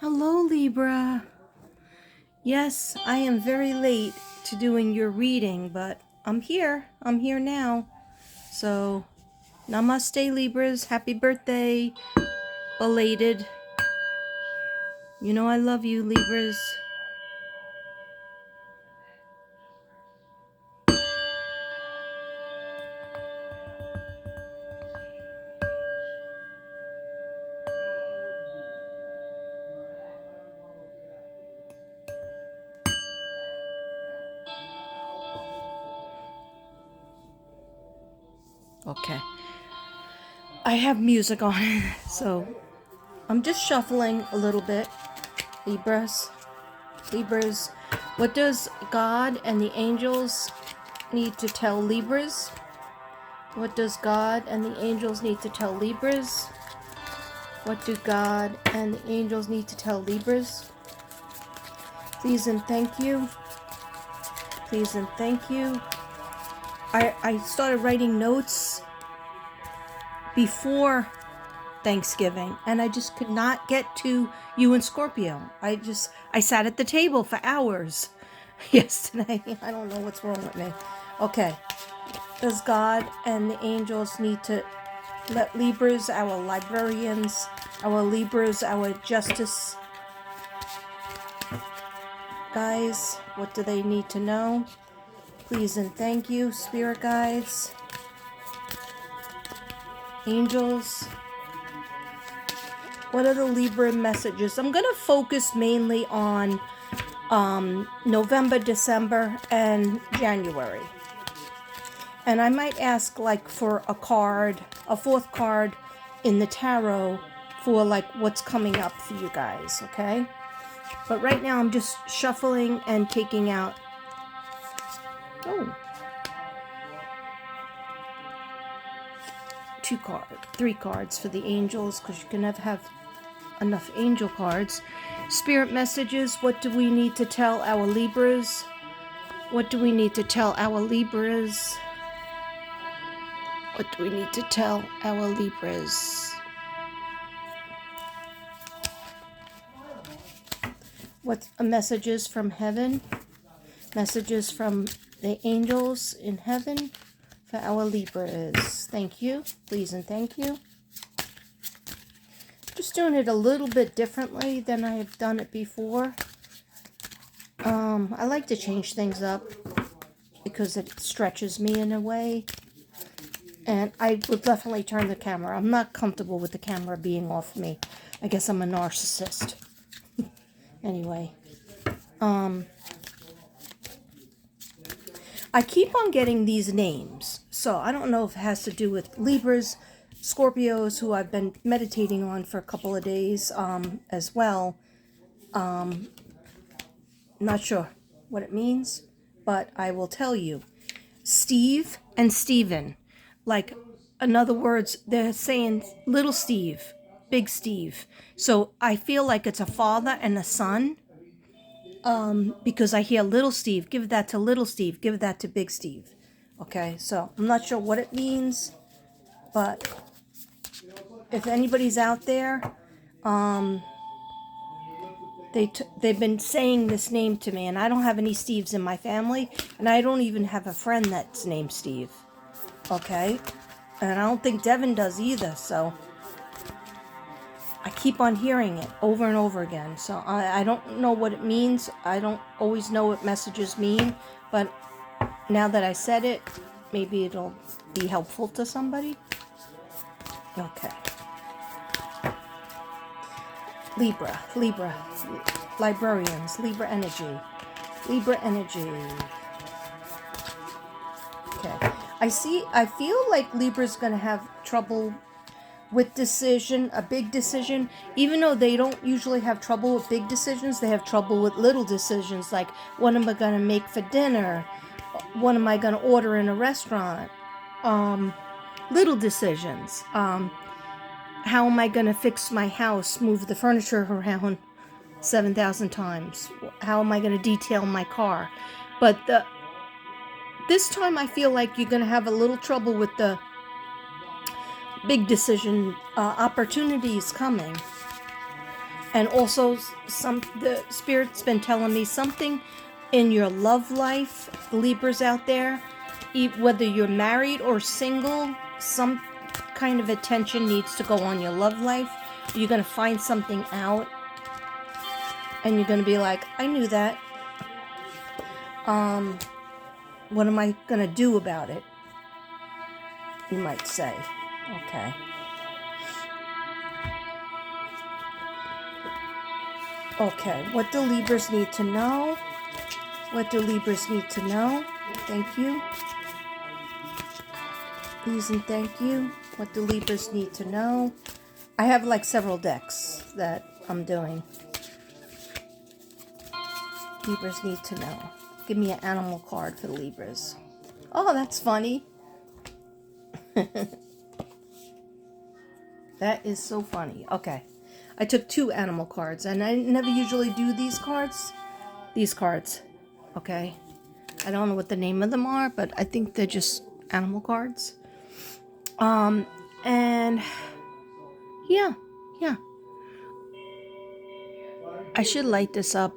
Hello, Libra. Yes, I am very late to doing your reading, but I'm here. I'm here now. So, namaste, Libras. Happy birthday. Belated. You know I love you, Libras. Okay. I have music on, so I'm just shuffling a little bit. Libras. Libras. What does God and the angels need to tell Libras? What does God and the angels need to tell Libras? What do God and the angels need to tell Libras? Please and thank you. Please and thank you. I started writing notes before Thanksgiving, and I just could not get to you and Scorpio. I sat at the table for hours yesterday. I don't know what's wrong with me. Okay. Does God and the angels need to let Libras, our librarians, our Libras, our justice guys, what do they need to know? Please and thank you, spirit guides, angels. What are the Libra messages? I'm going to focus mainly on November, December, and January. And I might ask like for a card, a fourth card in the tarot for like what's coming up for you guys, okay? But right now I'm just shuffling and taking out, three cards for the angels, because you can never have enough angel cards. Spirit messages, what do we need to tell our Libras? What do we need to tell our Libras? What do we need to tell our Libras? What messages from heaven? Messages from the angels in heaven for our Libras. Thank you. Please and thank you. Just doing it a little bit differently than I have done it before. I like to change things up because it stretches me in a way. And I will definitely turn the camera. I'm not comfortable with the camera being off me. I guess I'm a narcissist. Anyway. I keep on getting these names. So I don't know if it has to do with Libras, Scorpios, who I've been meditating on for a couple of days as well. Not sure what it means, but I will tell you. Steve and Steven. Like, in other words, they're saying little Steve, big Steve. So I feel like it's a father and a son. Because I hear little Steve, give that to little Steve, give that to big Steve. Okay, so I'm not sure what it means, but if anybody's out there, they've been saying this name to me, and I don't have any Steves in my family, and I don't even have a friend that's named Steve. Okay, and I don't think Devin does either, so I keep on hearing it over and over again. So I don't know what it means. I don't always know what messages mean, but now that I said it, maybe it'll be helpful to somebody. Okay. Libra, librarians, Libra energy. Okay. I feel like Libra's going to have trouble with a big decision. Even though they don't usually have trouble with big decisions, they have trouble with little decisions, like what am I going to make for dinner? What am I going to order in a restaurant? Little decisions. How am I going to fix my house, move the furniture around 7,000 times? How am I going to detail my car? But this time I feel like you're going to have a little trouble with the big decision opportunities coming. And also, the Spirit's been telling me something in your love life, Libras out there, whether you're married or single, some kind of attention needs to go on your love life. You're going to find something out, and you're going to be like, I knew that. What am I going to do about it? You might say. Okay. Okay, what do Libras need to know? What do Libras need to know? Thank you. Please and thank you. What do Libras need to know? I have like several decks that I'm doing. Libras need to know. Give me an animal card for the Libras. Oh, that's funny. That is so funny. Okay. I took 2 animal cards, and I never usually do these cards. These cards. Okay. I don't know what the name of them are, but I think they're just animal cards. And yeah. I should light this up.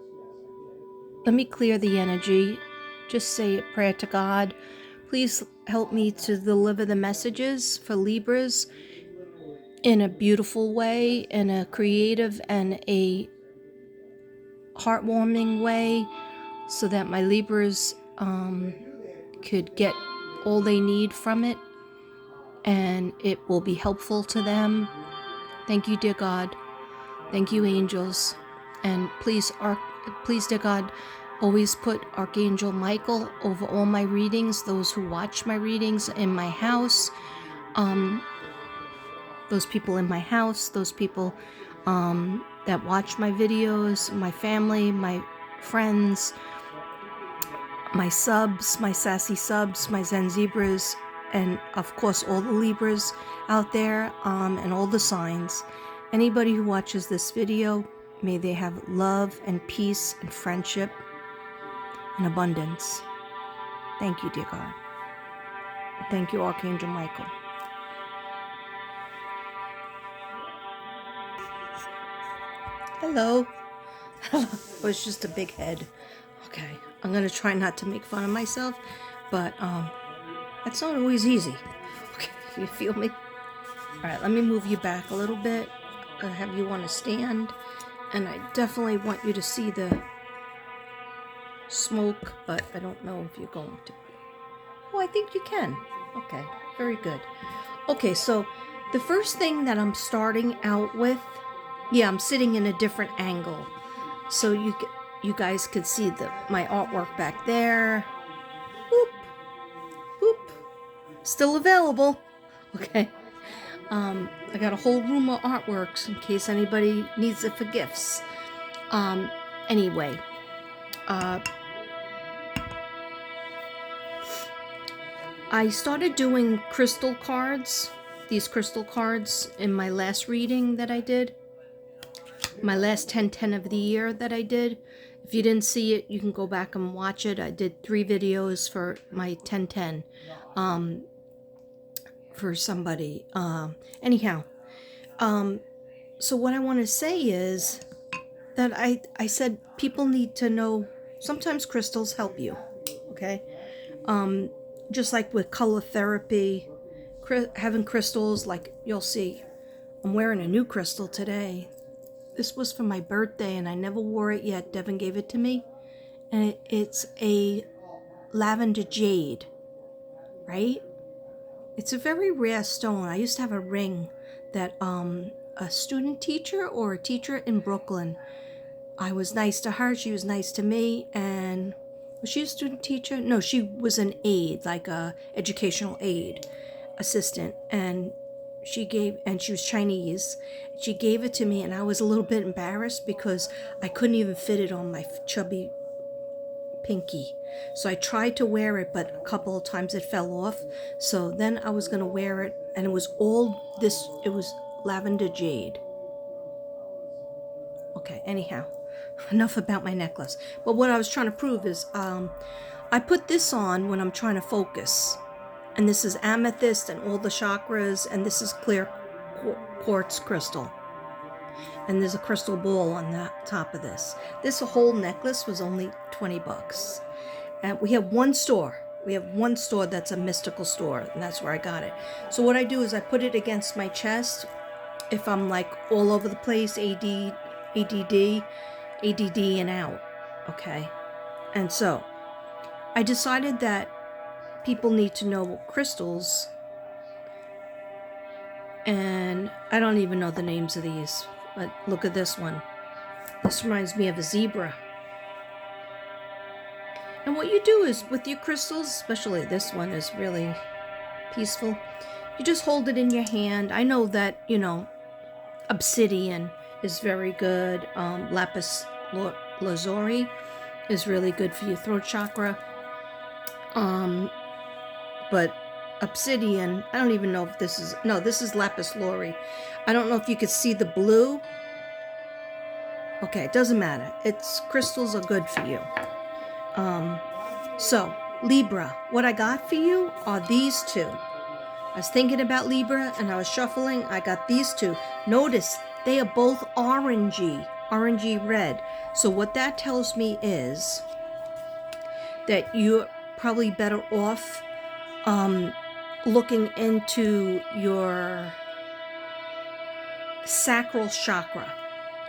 Let me clear the energy. Just say a prayer to God. Please help me to deliver the messages for Libras in a beautiful way, in a creative and a heartwarming way, so that my Libras could get all they need from it, and it will be helpful to them. Thank you, dear God. Thank you, angels. And please, dear God, always put Archangel Michael over all my readings, those who watch my readings in my house, those people in my house, those people that watch my videos, my family, my friends, my subs, my sassy subs, my Zen Zebras, and of course all the Libras out there, and all the signs. Anybody who watches this video, may they have love and peace and friendship and abundance. Thank you, dear God. Thank you, Archangel Michael. Hello. Oh, it's just a big head. Okay, I'm gonna try not to make fun of myself, but that's not always easy. Okay, you feel me? All right, let me move you back a little bit. I have you on a stand, and I definitely want you to see the smoke, but I don't know if you're going to. Oh, I think you can. Okay, very good. Okay, so the first thing that I'm starting out with, yeah, I'm sitting in a different angle, so you guys could see my artwork back there. Boop, boop. Still available. Okay. I got a whole room of artworks in case anybody needs it for gifts. Anyway, I started doing crystal cards, these crystal cards, in my last reading that I did. My last 10-10 of the year that I did. If you didn't see it, you can go back and watch it. I did 3 videos for my 10-10 for somebody. Anyhow, so what I want to say is that I said people need to know sometimes crystals help you, okay? Just like with color therapy, having crystals, like you'll see, I'm wearing a new crystal today. This was for my birthday and I never wore it yet. Devin gave it to me. And it's a lavender jade, right? It's a very rare stone. I used to have a ring that a student teacher or a teacher in Brooklyn, I was nice to her, she was nice to me, and was she a student teacher? No, she was an aide, like a educational aide assistant, and she was Chinese. She gave it to me, and I was a little bit embarrassed because I couldn't even fit it on my chubby pinky. So I tried to wear it, but a couple of times it fell off. So then I was going to wear it, and it was it was lavender jade. Okay, anyhow, enough about my necklace. But what I was trying to prove is I put this on when I'm trying to focus. And this is amethyst and all the chakras, and this is clear quartz crystal. And there's a crystal ball on the top of this. This whole necklace was only 20 bucks. And we have one store. We have one store that's a mystical store, and that's where I got it. So what I do is I put it against my chest if I'm like all over the place, ADD and out, okay? And so I decided that people need to know crystals, and I don't even know the names of these, but look at this one. This reminds me of a zebra. And what you do is with your crystals, especially this one is really peaceful, you just hold it in your hand. I know that, you know, obsidian is very good. Lapis lazuli is really good for your throat chakra. But obsidian, I don't even know if this is, no, this is lapis lazuli. I don't know if you could see the blue. Okay, it doesn't matter. It's crystals are good for you. So Libra, what I got for you are these two. I was thinking about Libra and I was shuffling. I got these two. Notice they are both orangey red. So what that tells me is that you're probably better off looking into your sacral chakra,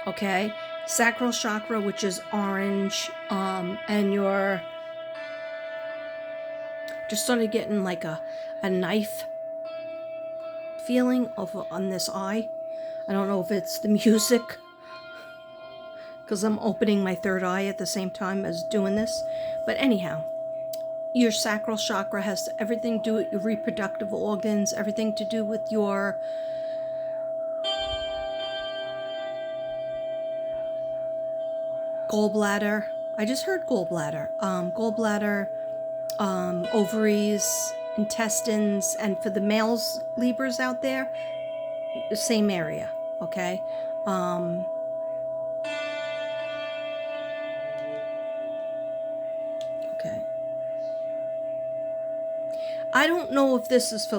okay? Sacral chakra, which is orange, and you're just started getting like a knife feeling on this eye. I don't know if it's the music, because I'm opening my third eye at the same time as doing this. But anyhow, your sacral chakra has everything to do with your reproductive organs, everything to do with your gallbladder. I just heard gallbladder. Gallbladder, ovaries, intestines, and for the males, Libras out there, the same area, okay? Okay. I don't know if this is for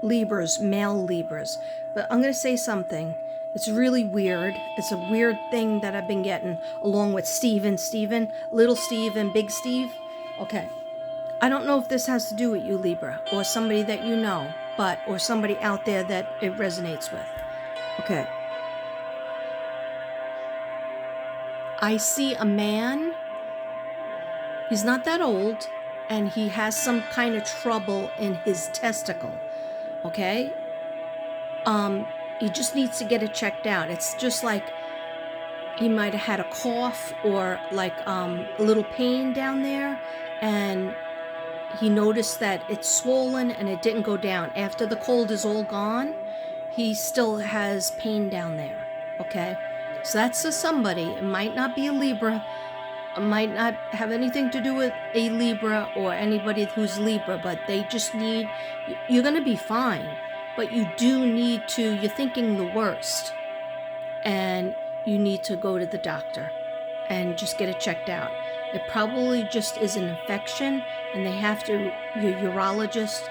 Libras, male Libras, but I'm going to say something. It's really weird. It's a weird thing that I've been getting along with Steven, Little Steve and Big Steve. Okay. I don't know if this has to do with you, Libra, or somebody that you know, or somebody out there that it resonates with. Okay. I see a man. He's not that old, and he has some kind of trouble in his testicle. Okay? He just needs to get it checked out. It's just like he might have had a cough or like a little pain down there, and he noticed that it's swollen and it didn't go down. After the cold is all gone, he still has pain down there. Okay? So that's for somebody. It might not be a Libra. It might not have anything to do with a Libra or anybody who's Libra, but they just need, you're going to be fine. But you do need to, you're thinking the worst. And you need to go to the doctor and just get it checked out. It probably just is an infection, and they have to, your urologist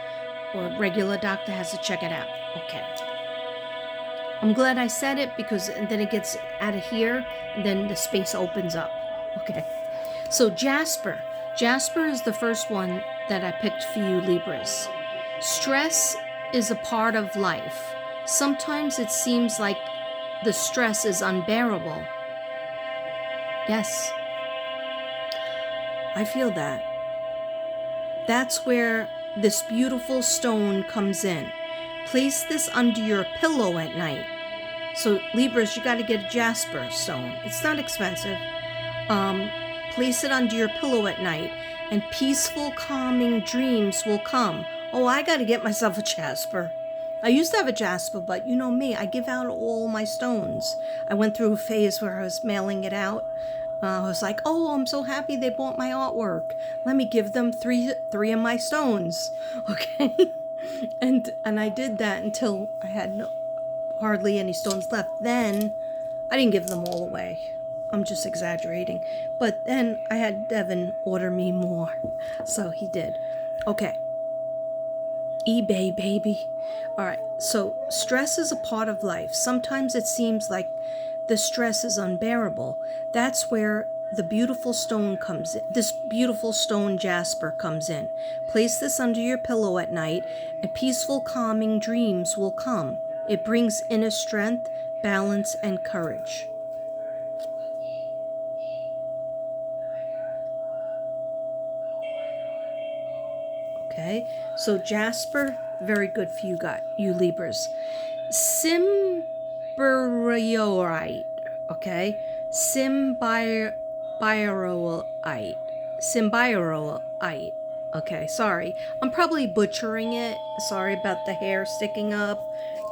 or regular doctor has to check it out. Okay. I'm glad I said it, because then it gets out of here, and then the space opens up. Okay. So Jasper. Jasper is the first one that I picked for you, Libras. Stress is a part of life. Sometimes it seems like the stress is unbearable. Yes. I feel that. That's where this beautiful stone comes in. Place this under your pillow at night. So Libras, you got to get a jasper stone. It's not expensive. Place it under your pillow at night, and peaceful, calming dreams will come. Oh, I got to get myself a jasper. I used to have a jasper, but you know me, I give out all my stones. I went through a phase where I was mailing it out. I was like, oh, I'm so happy they bought my artwork. Let me give them three of my stones. Okay. And I did that until I had hardly any stones left. Then I didn't give them all away. I'm just exaggerating. But then I had Devin order me more. So he did. Okay. eBay, baby. All right, so stress is a part of life. Sometimes it seems like the stress is unbearable. That's where the beautiful stone comes in. This beautiful stone jasper comes in. Place this under your pillow at night, and peaceful, calming dreams will come. It brings inner strength, balance, and courage. Okay, so jasper, very good for you Libras. Symbiorite, okay? Symbiorite. Okay, sorry. I'm probably butchering it. Sorry about the hair sticking up.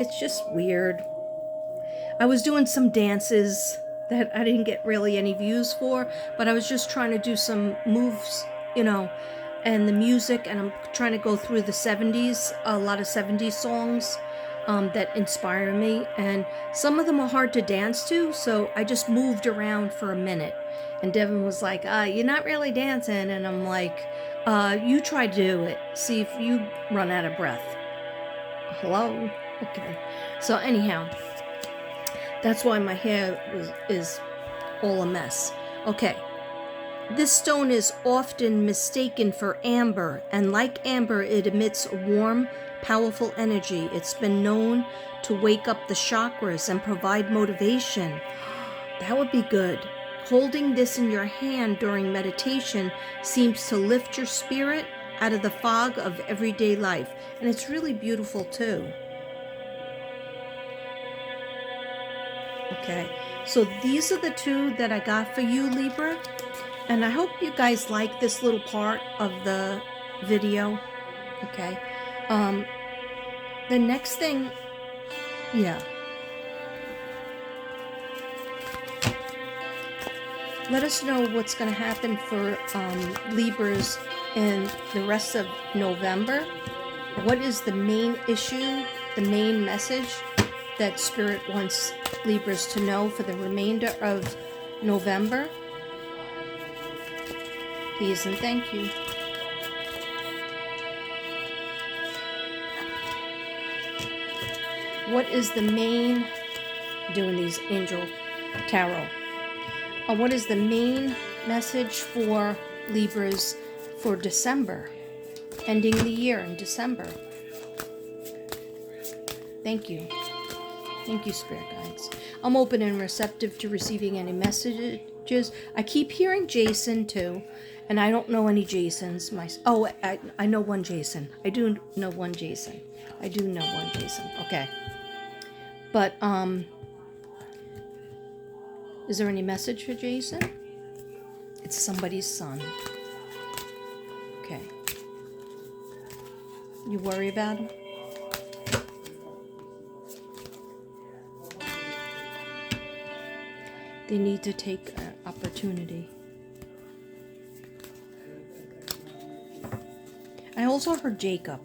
It's just weird. I was doing some dances that I didn't get really any views for, but I was just trying to do some moves, and the music, and I'm trying to go through the 70s, a lot of 70s songs that inspire me, and some of them are hard to dance to, so I just moved around for a minute, and Devin was like, you're not really dancing, and I'm like, you try to do it, see if you run out of breath. Hello? Okay, so anyhow, that's why my hair is all a mess. Okay. This stone is often mistaken for amber, and like amber, it emits a warm, powerful energy. It's been known to wake up the chakras and provide motivation. That would be good. Holding this in your hand during meditation seems to lift your spirit out of the fog of everyday life, and it's really beautiful too. Okay, so these are the two that I got for you, Libra. And I hope you guys like this little part of the video. Okay. The next thing, yeah. Let us know what's going to happen for Libras in the rest of November. What is the main issue, the main message that Spirit wants Libras to know for the remainder of November? Please and thank you. What is the main, doing these angel tarot, what is the main message for Libras for December, ending the year in December? Thank you. Thank you, Spirit Guides. I'm open and receptive to receiving any messages. I keep hearing Jason too. And I don't know any Jasons. I know one Jason. I do know one Jason. Okay. But, is there any message for Jason? It's somebody's son. Okay. You worry about him? They need to take an opportunity. I also heard Jacob.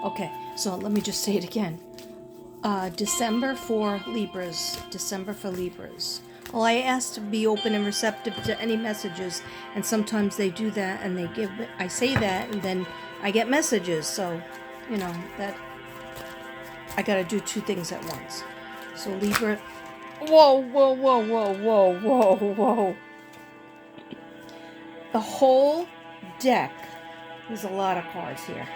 Okay, so let me just say it again. December for Libras. Well, I asked to be open and receptive to any messages, and sometimes they do that, and I say that, and then I get messages, so, that I gotta do two things at once. So Libra, whoa. The whole deck, there's a lot of cards here.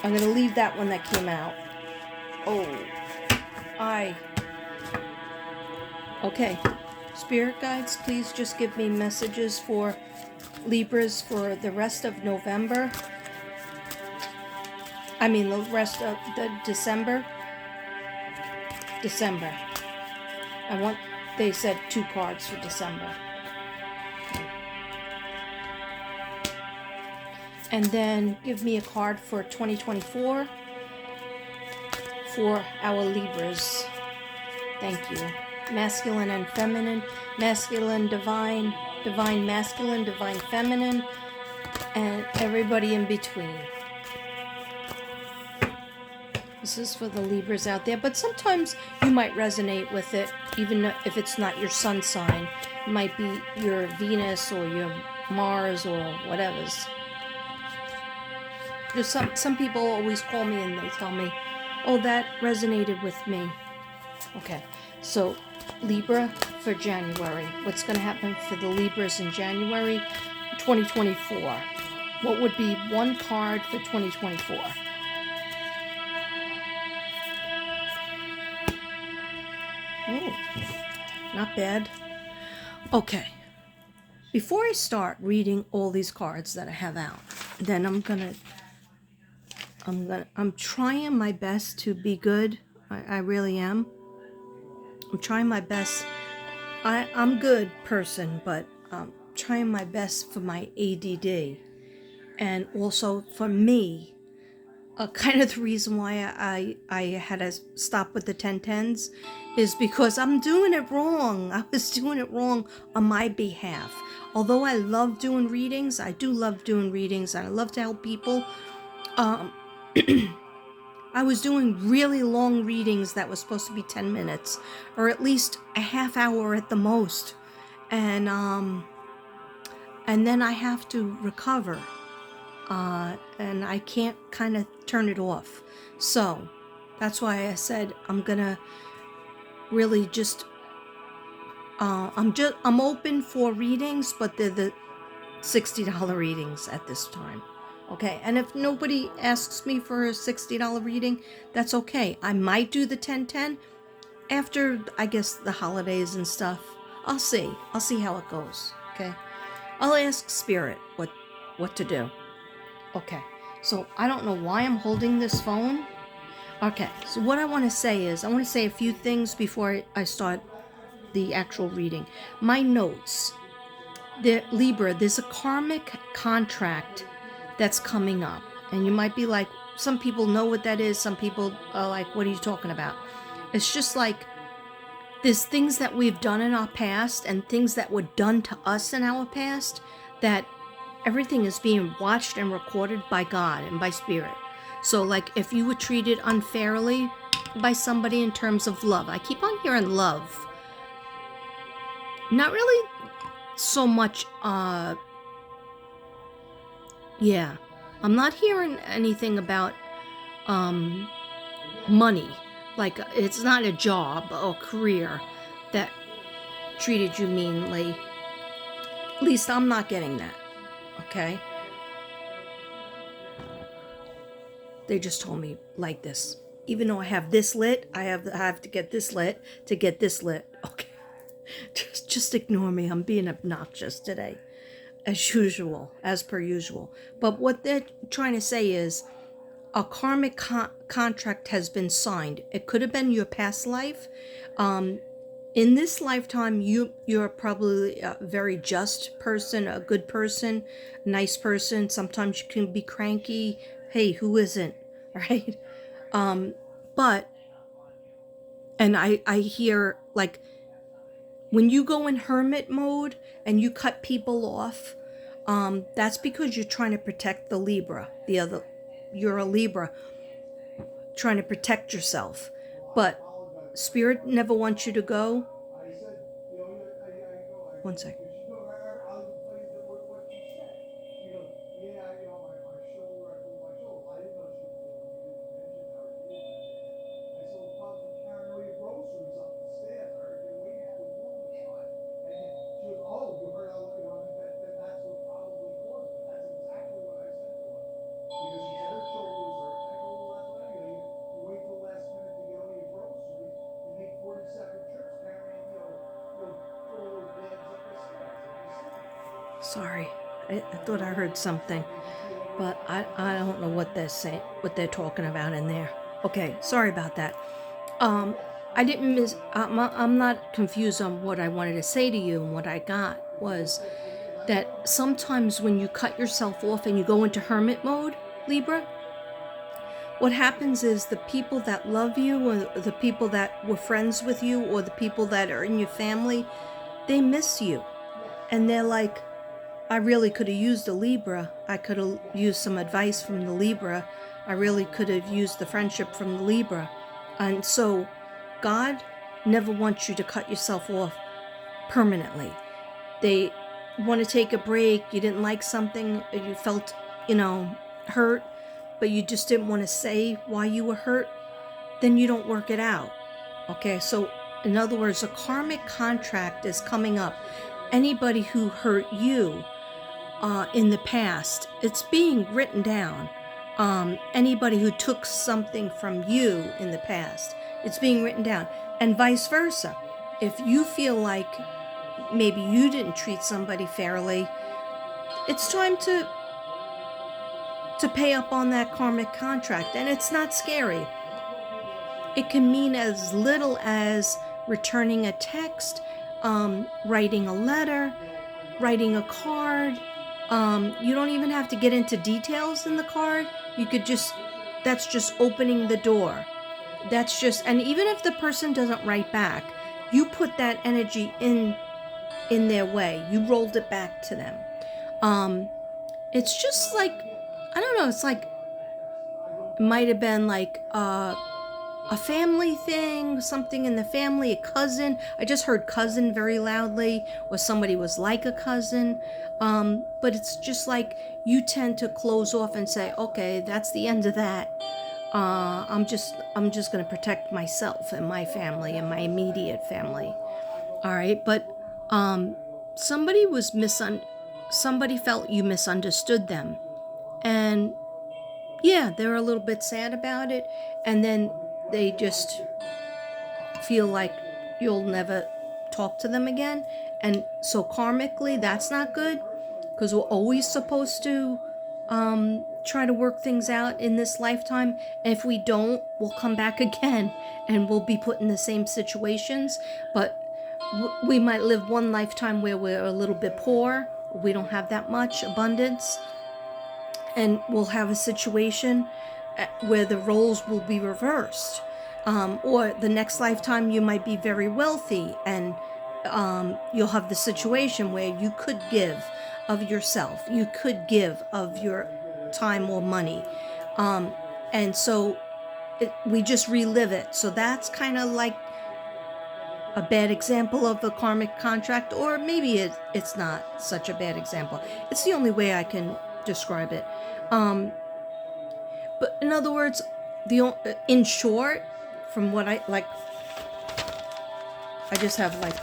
I'm going to leave that one that came out. Okay. Spirit Guides, please just give me messages for Libras for the rest of November. The rest of the December. They said 2 cards for December. And then give me a card for 2024 for our Libras. Thank you. Masculine and feminine, masculine, divine, divine masculine, divine feminine, and everybody in between. This is for the Libras out there, but sometimes you might resonate with it, even if it's not your sun sign. It might be your Venus or your Mars or whatever's. There's some people always call me and they tell me, oh, that resonated with me. Okay, so Libra for January. What's going to happen for the Libras in January 2024? What would be one card for 2024? Oh, not bad. Okay. Before I start reading all these cards that I have out, then I'm trying my best to be good. I really am. I'm trying my best. I'm good person, but trying my best for my ADD. And also for me, kind of the reason why I had to stop with the 1010s is because I'm doing it wrong. I was doing it wrong on my behalf. Although I love doing readings, I do love doing readings, and I love to help people. I was doing really long readings that was supposed to be 10 minutes, or at least a half hour at the most. And then I have to recover. And I can't kind of turn it off. So that's why I said I'm gonna really just I'm open for readings, but they're the $60 readings at this time. Okay, and if nobody asks me for a $60 reading, that's okay. I might do the 1010 after, I guess, the holidays and stuff. I'll see how it goes. Okay, I'll ask Spirit what to do. Okay, so I don't know why I'm holding this phone. Okay, so what I want to say is, I want to say a few things before I start the actual reading. My notes. Libra, there's a karmic contract that's coming up. And you might be like, some people know what that is. Some people are like, what are you talking about? It's just like, there's things that we've done in our past and things that were done to us in our past that everything is being watched and recorded by God and by Spirit. So like if you were treated unfairly by somebody in terms of love, I keep on hearing love. Not really so much, yeah. I'm not hearing anything about money. Like it's not a job or career that treated you meanly. At least I'm not getting that. Okay? They just told me like this. Even though I have this lit, I have to get this lit to get this lit. Okay. Just ignore me. I'm being obnoxious today. As usual, as per usual. But what they're trying to say is a karmic contract has been signed. It could have been your past life. In this lifetime, you're probably a very just person, a good person, nice person. Sometimes you can be cranky. Hey, who isn't? Right? But, and I hear like, when you go in hermit mode and you cut people off, that's because you're trying to protect the Libra. You're a Libra, trying to protect yourself. But Spirit never wants you to go. One sec. Sorry, I thought I heard something, but I don't know what they're saying, what they're talking about in there. Okay, sorry about that. I didn't miss. I'm not confused on what I wanted to say to you, and what I got was that sometimes when you cut yourself off and you go into hermit mode, Libra, what happens is the people that love you, or the people that were friends with you, or the people that are in your family, they miss you, and they're like, I really could have used a Libra. I could have used some advice from the Libra I really could have used the friendship from the Libra. And so God never wants you to cut yourself off permanently. They want to take a break. You didn't like something, you felt, hurt, but you just didn't want to say why you were hurt, then you don't work it out. Okay, so in other words, a karmic contract is coming up. Anybody who hurt you in the past, it's being written down. Anybody who took something from you in the past, it's being written down. And vice versa. If you feel like maybe you didn't treat somebody fairly, it's time to pay up on that karmic contract. And it's not scary. It can mean as little as returning a text, writing a letter, writing a card. You don't even have to get into details in the card. You could that's just opening the door. And even if the person doesn't write back, you put that energy in their way. You rolled it back to them. It's just like, I don't know, it's like, it might have been like a family thing, something in the family, a cousin. I just heard cousin very loudly, or somebody was like a cousin. But it's just like you tend to close off and say, okay, that's the end of that. I'm just going to protect myself and my family and my immediate family. All right, but somebody felt you misunderstood them, and yeah, they're a little bit sad about it, and then they just feel like you'll never talk to them again. And so karmically, that's not good, because we're always supposed to try to work things out in this lifetime. And if we don't, we'll come back again and we'll be put in the same situations. But we might live one lifetime where we're a little bit poor, we don't have that much abundance, and we'll have a situation where the roles will be reversed. Or the next lifetime you might be very wealthy, and you'll have the situation where you could give of yourself, you could give of your time or money, and so we just relive it. So that's kind of like a bad example of a karmic contract, or maybe it's not such a bad example. It's the only way I can describe it. But in other words, in short, from what I just have like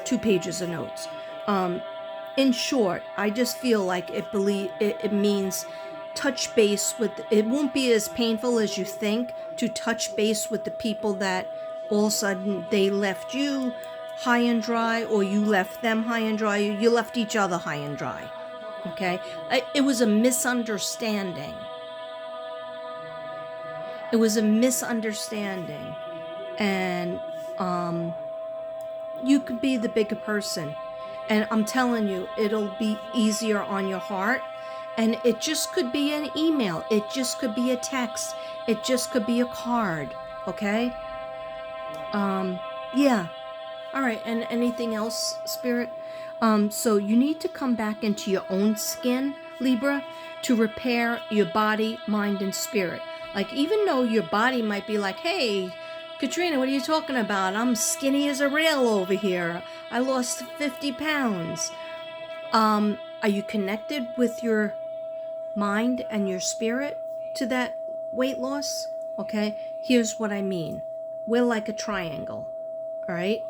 2 pages of notes. In short, I just feel like it means touch base with. It won't be as painful as you think to touch base with the people that all of a sudden they left you high and dry, or you left them high and dry. You left each other high and dry. Okay, it was a misunderstanding. It was a misunderstanding, and you could be the bigger person, and I'm telling you, it'll be easier on your heart. And it just could be an email, it just could be a text, it just could be a card. Okay, yeah. All right, and anything else, Spirit? So you need to come back into your own skin, Libra, to repair your body, mind, and spirit. Like, even though your body might be like, hey, Katrina, what are you talking about? I'm skinny as a rail over here. I lost 50 pounds. Are you connected with your mind and your spirit to that weight loss? Okay, here's what I mean. We're like a triangle, all right?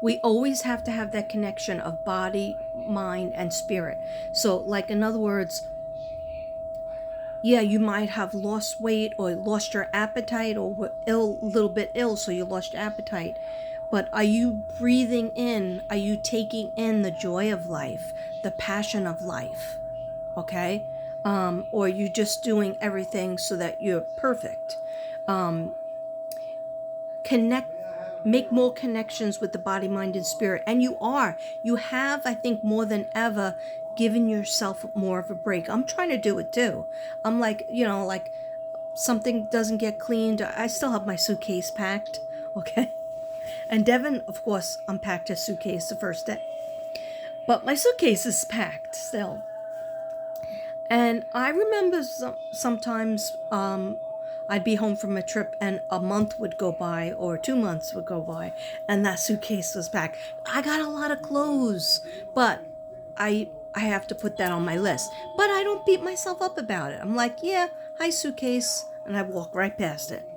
We always have to have that connection of body, mind, and spirit. So, like, in other words, yeah, you might have lost weight or lost your appetite, or were a little bit ill, so you lost your appetite. But are you breathing in? Are you taking in the joy of life, the passion of life? Okay? Or are you just doing everything so that you're perfect? Make more connections with the body, mind, and spirit. And you have, I think, more than ever, given yourself more of a break. I'm trying to do it too. I'm like, like something doesn't get cleaned, I still have my suitcase packed. Okay. And Devin, of course, unpacked his suitcase the first day, but my suitcase is packed still. And I remember sometimes I'd be home from a trip and a month would go by or 2 months would go by and that suitcase was packed. I got a lot of clothes, but I have to put that on my list. But I don't beat myself up about it. I'm like, yeah, hi suitcase, and I walk right past it.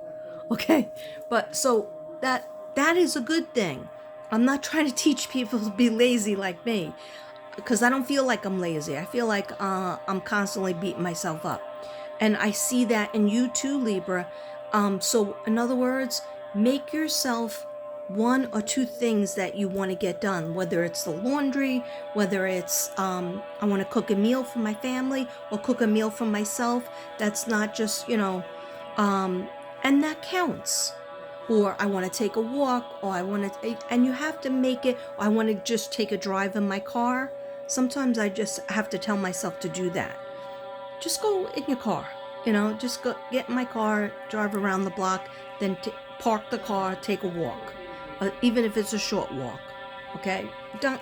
Okay? But so that is a good thing. I'm not trying to teach people to be lazy like me, because I don't feel like I'm lazy. I feel like I'm constantly beating myself up. And I see that in you too, Libra. So, in other words, make yourself one or two things that you want to get done, whether it's the laundry, whether it's I want to cook a meal for my family or cook a meal for myself. That's not just, and that counts. Or I want to take a walk, or I want to, and you have to make it, or I want to just take a drive in my car. Sometimes I just have to tell myself to do that. Just go in your car, just go get in my car, drive around the block, then park the car, take a walk, even if it's a short walk. Okay, don't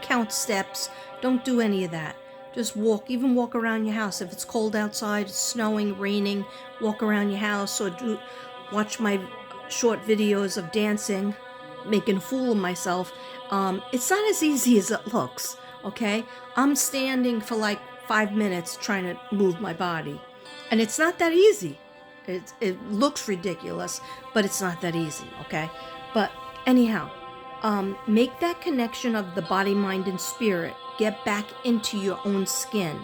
count steps, don't do any of that. Just walk, even walk around your house. If it's cold outside, it's snowing, raining, walk around your house, or watch my short videos of dancing, making a fool of myself. It's not as easy as it looks. Okay, I'm standing for like 5 minutes trying to move my body, and it's not that easy. It looks ridiculous, but it's not that easy. Okay, but anyhow, make that connection of the body, mind, and spirit. Get back into your own skin,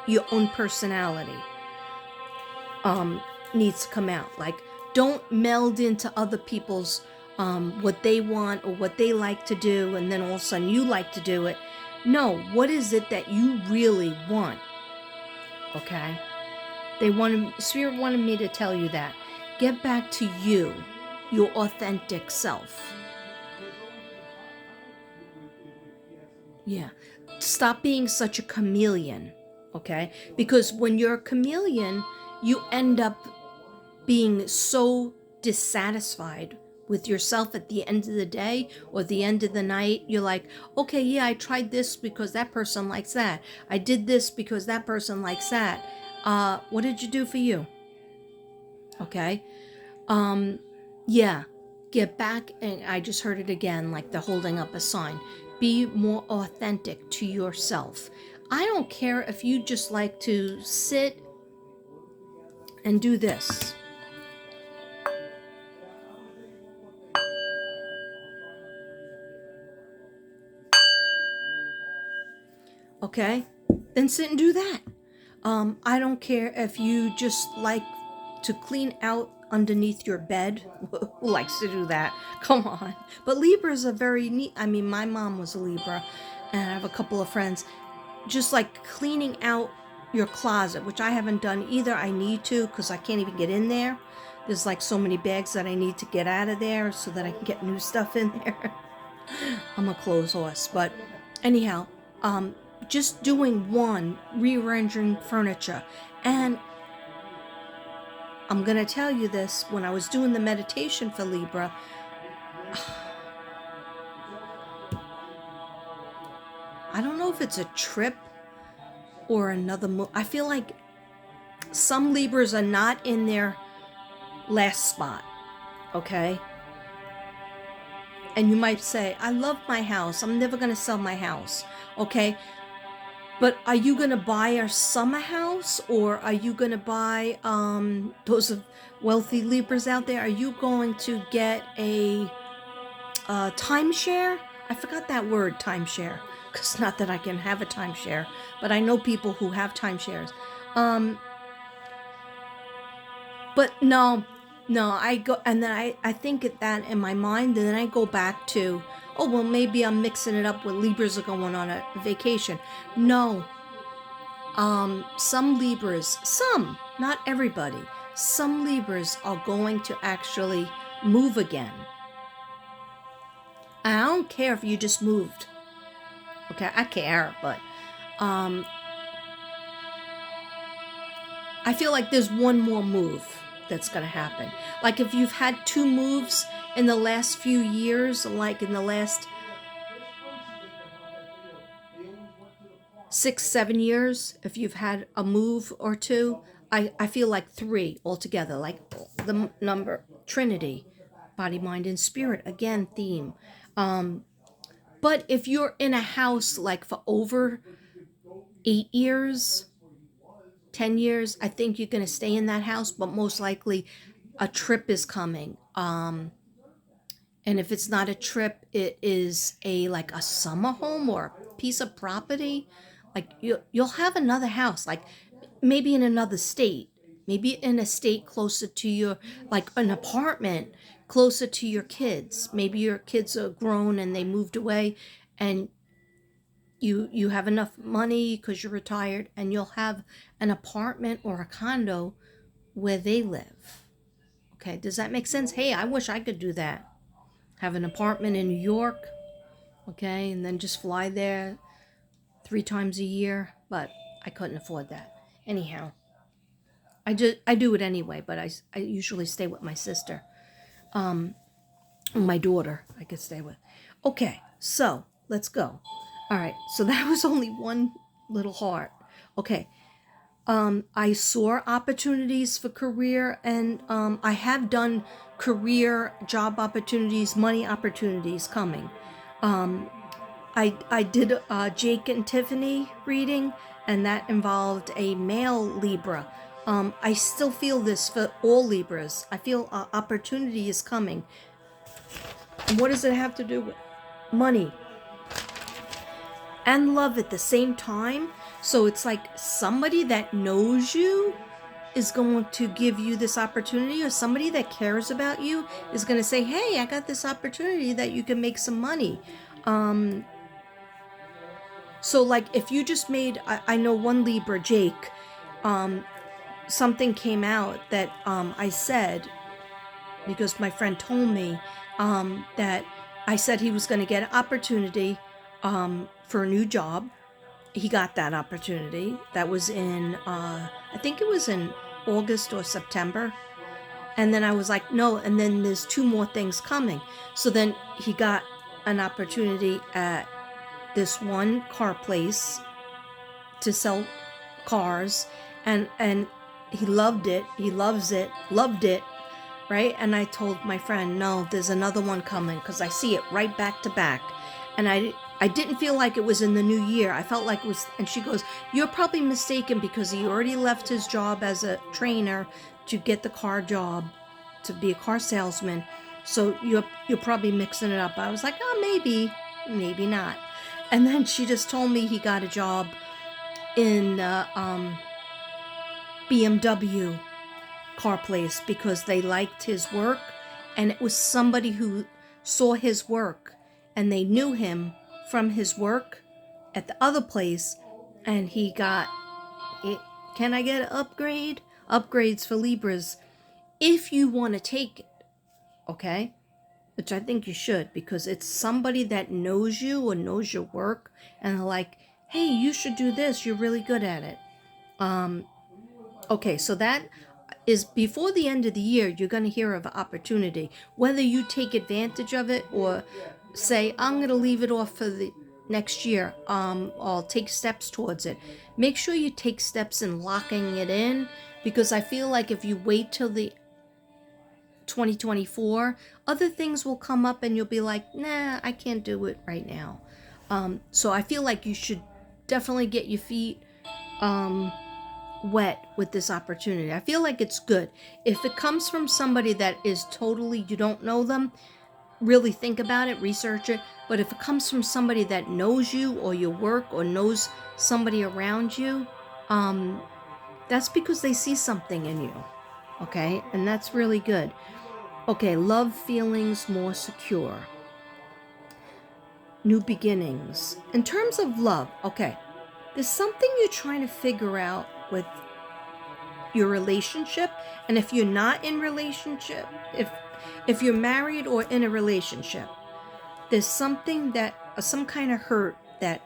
your own personality. Needs to come out. Like, don't meld into other people's what they want or what they like to do, and then all of a sudden you like to do it. No, what is it that you really want? Okay? Spirit wanted me to tell you that. Get back to you, your authentic self. Yeah. Stop being such a chameleon, okay? Because when you're a chameleon, you end up being so dissatisfied with yourself at the end of the day or the end of the night. You're like, okay, yeah, I tried this because that person likes that. I did this because that person likes that. What did you do for you? Okay. Yeah, get back. And I just heard it again, like they're holding up a sign. Be more authentic to yourself. I don't care if you just like to sit and do this. Okay, then sit and do that. I don't care if you just like to clean out underneath your bed. Who likes to do that? Come on. But Libras are very neat. I mean, my mom was a Libra, and I have a couple of friends. Just like cleaning out your closet, which I haven't done either. I need to, because I can't even get in there. There's like so many bags that I need to get out of there so that I can get new stuff in there. I'm a clothes horse. But anyhow, just doing one, rearranging furniture. And I'm going to tell you this, when I was doing the meditation for Libra, I don't know if it's a trip or another I feel like some Libras are not in their last spot, okay? And you might say, I love my house. I'm never going to sell my house, okay? But are you going to buy a summer house, or are you going to buy, those of wealthy Libras out there, are you going to get a timeshare? I forgot that word, timeshare, because not that I can have a timeshare, but I know people who have timeshares. But no, I go, and then I think at that in my mind, and then I go back to, oh, well, maybe I'm mixing it up with Libras are going on a vacation. No. Some Libras, not everybody, some Libras are going to actually move again. And I don't care if you just moved. Okay, I care, but I feel like there's one more move that's going to happen. Like if you've had 2 moves in the last few years, like in the last 6, 7 years, if you've had a move or two. I feel like 3 altogether, like the number Trinity, body, mind, and spirit, again, theme. But if you're in a house like for over 8 years, 10 years, I think you're going to stay in that house, but most likely a trip is coming. And if it's not a trip, it is like a summer home or a piece of property. Like you'll have another house, like maybe in another state, maybe in a state closer to your, like an apartment closer to your kids. Maybe your kids are grown and they moved away, and you have enough money because you're retired, and you'll have an apartment or a condo where they live. Okay, does that make sense? Hey, I wish I could do that. Have an apartment in New York, okay, and then just fly there 3 times a year, but I couldn't afford that. Anyhow, I do it anyway, but I usually stay with my sister. My daughter I could stay with. Okay, so let's go. All right, so that was only one little heart. Okay, I saw opportunities for career, and I have done career job opportunities, money opportunities coming. I did a Jake and Tiffany reading, and that involved a male Libra. I still feel this for all Libras. I feel opportunity is coming. And what does it have to do with money and love at the same time? So it's like somebody that knows you is going to give you this opportunity, or somebody that cares about you is going to say, hey, I got this opportunity that you can make some money. So like if you just made, I know one Libra, Jake, something came out that I said, because my friend told me that I said he was going to get an opportunity for a new job. He got that opportunity. That was in, I think it was in August or September. And then I was like, no, and then there's 2 more things coming. So then he got an opportunity at this one car place to sell cars, and he loved it. He loves it, loved it, right? And I told my friend, no, there's another one coming, because I see it right back to back. And I didn't feel like it was in the new year. I felt like it was, and she goes, you're probably mistaken, because he already left his job as a trainer to get the car job, to be a car salesman. So you're probably mixing it up. I was like, oh, maybe not. And then she just told me he got a job in BMW car place because they liked his work, and it was somebody who saw his work and they knew him from his work at the other place, and he got it. Can I get an upgrade? Upgrades for Libras, if you want to take it, okay? Which I think you should, because it's somebody that knows you or knows your work, and they're like, hey, you should do this, you're really good at it. Okay, so that is before the end of the year. You're going to hear of an opportunity, whether you take advantage of it or say, I'm going to leave it off for the next year. I'll take steps towards it. Make sure you take steps in locking it in, because I feel like if you wait till the 2024, other things will come up and you'll be like, nah, I can't do it right now. So I feel like you should definitely get your feet wet with this opportunity. I feel like it's good. If it comes from somebody that is totally, you don't know them, really think about it, research it. But if it comes from somebody that knows you or your work or knows somebody around you, that's because they see something in you. Okay, and that's really good. Okay, love feelings more secure. New beginnings. In terms of love, okay, there's something you're trying to figure out with your relationship. And if you're not in relationship, if you're married or in a relationship, there's something that, some kind of hurt that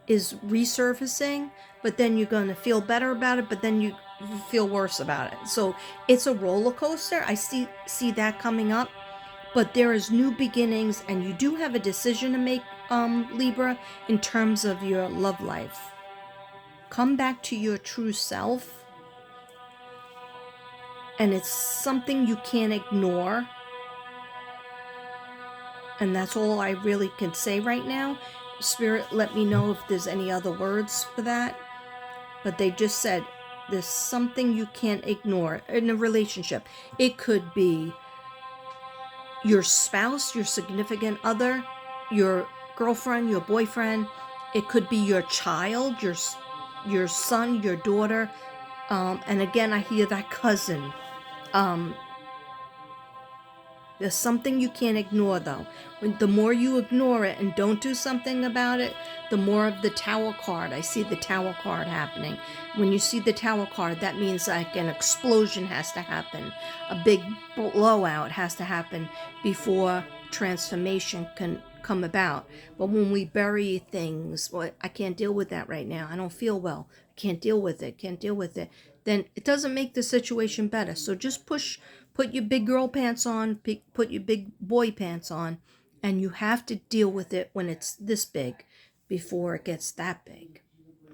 is resurfacing, but then you're going to feel better about it, but then you feel worse about it. So it's a roller coaster. I see that coming up, but there is new beginnings, and you do have a decision to make, Libra, in terms of your love life. come back to your true self, and it's something you can't ignore. And that's all I really can say right now. Spirit, let me know if there's any other words for that. But they just said there's something you can't ignore in a relationship. It could be your spouse, your significant other, your girlfriend, your boyfriend. It could be your child, your son, your daughter. And again, I hear that cousin. There's something you can't ignore, though. The more you ignore it and don't do something about it, the more of the Tower card. I see the Tower card happening. When you see the Tower card, that means like an explosion has to happen. A big blowout has to happen before transformation can come about. But when we bury things, well, I can't deal with that right now. I don't feel well. I can't deal with it. Can't deal with it. Then it doesn't make the situation better. So just put your big girl pants on, put your big boy pants on, and you have to deal with it when it's this big before it gets that big.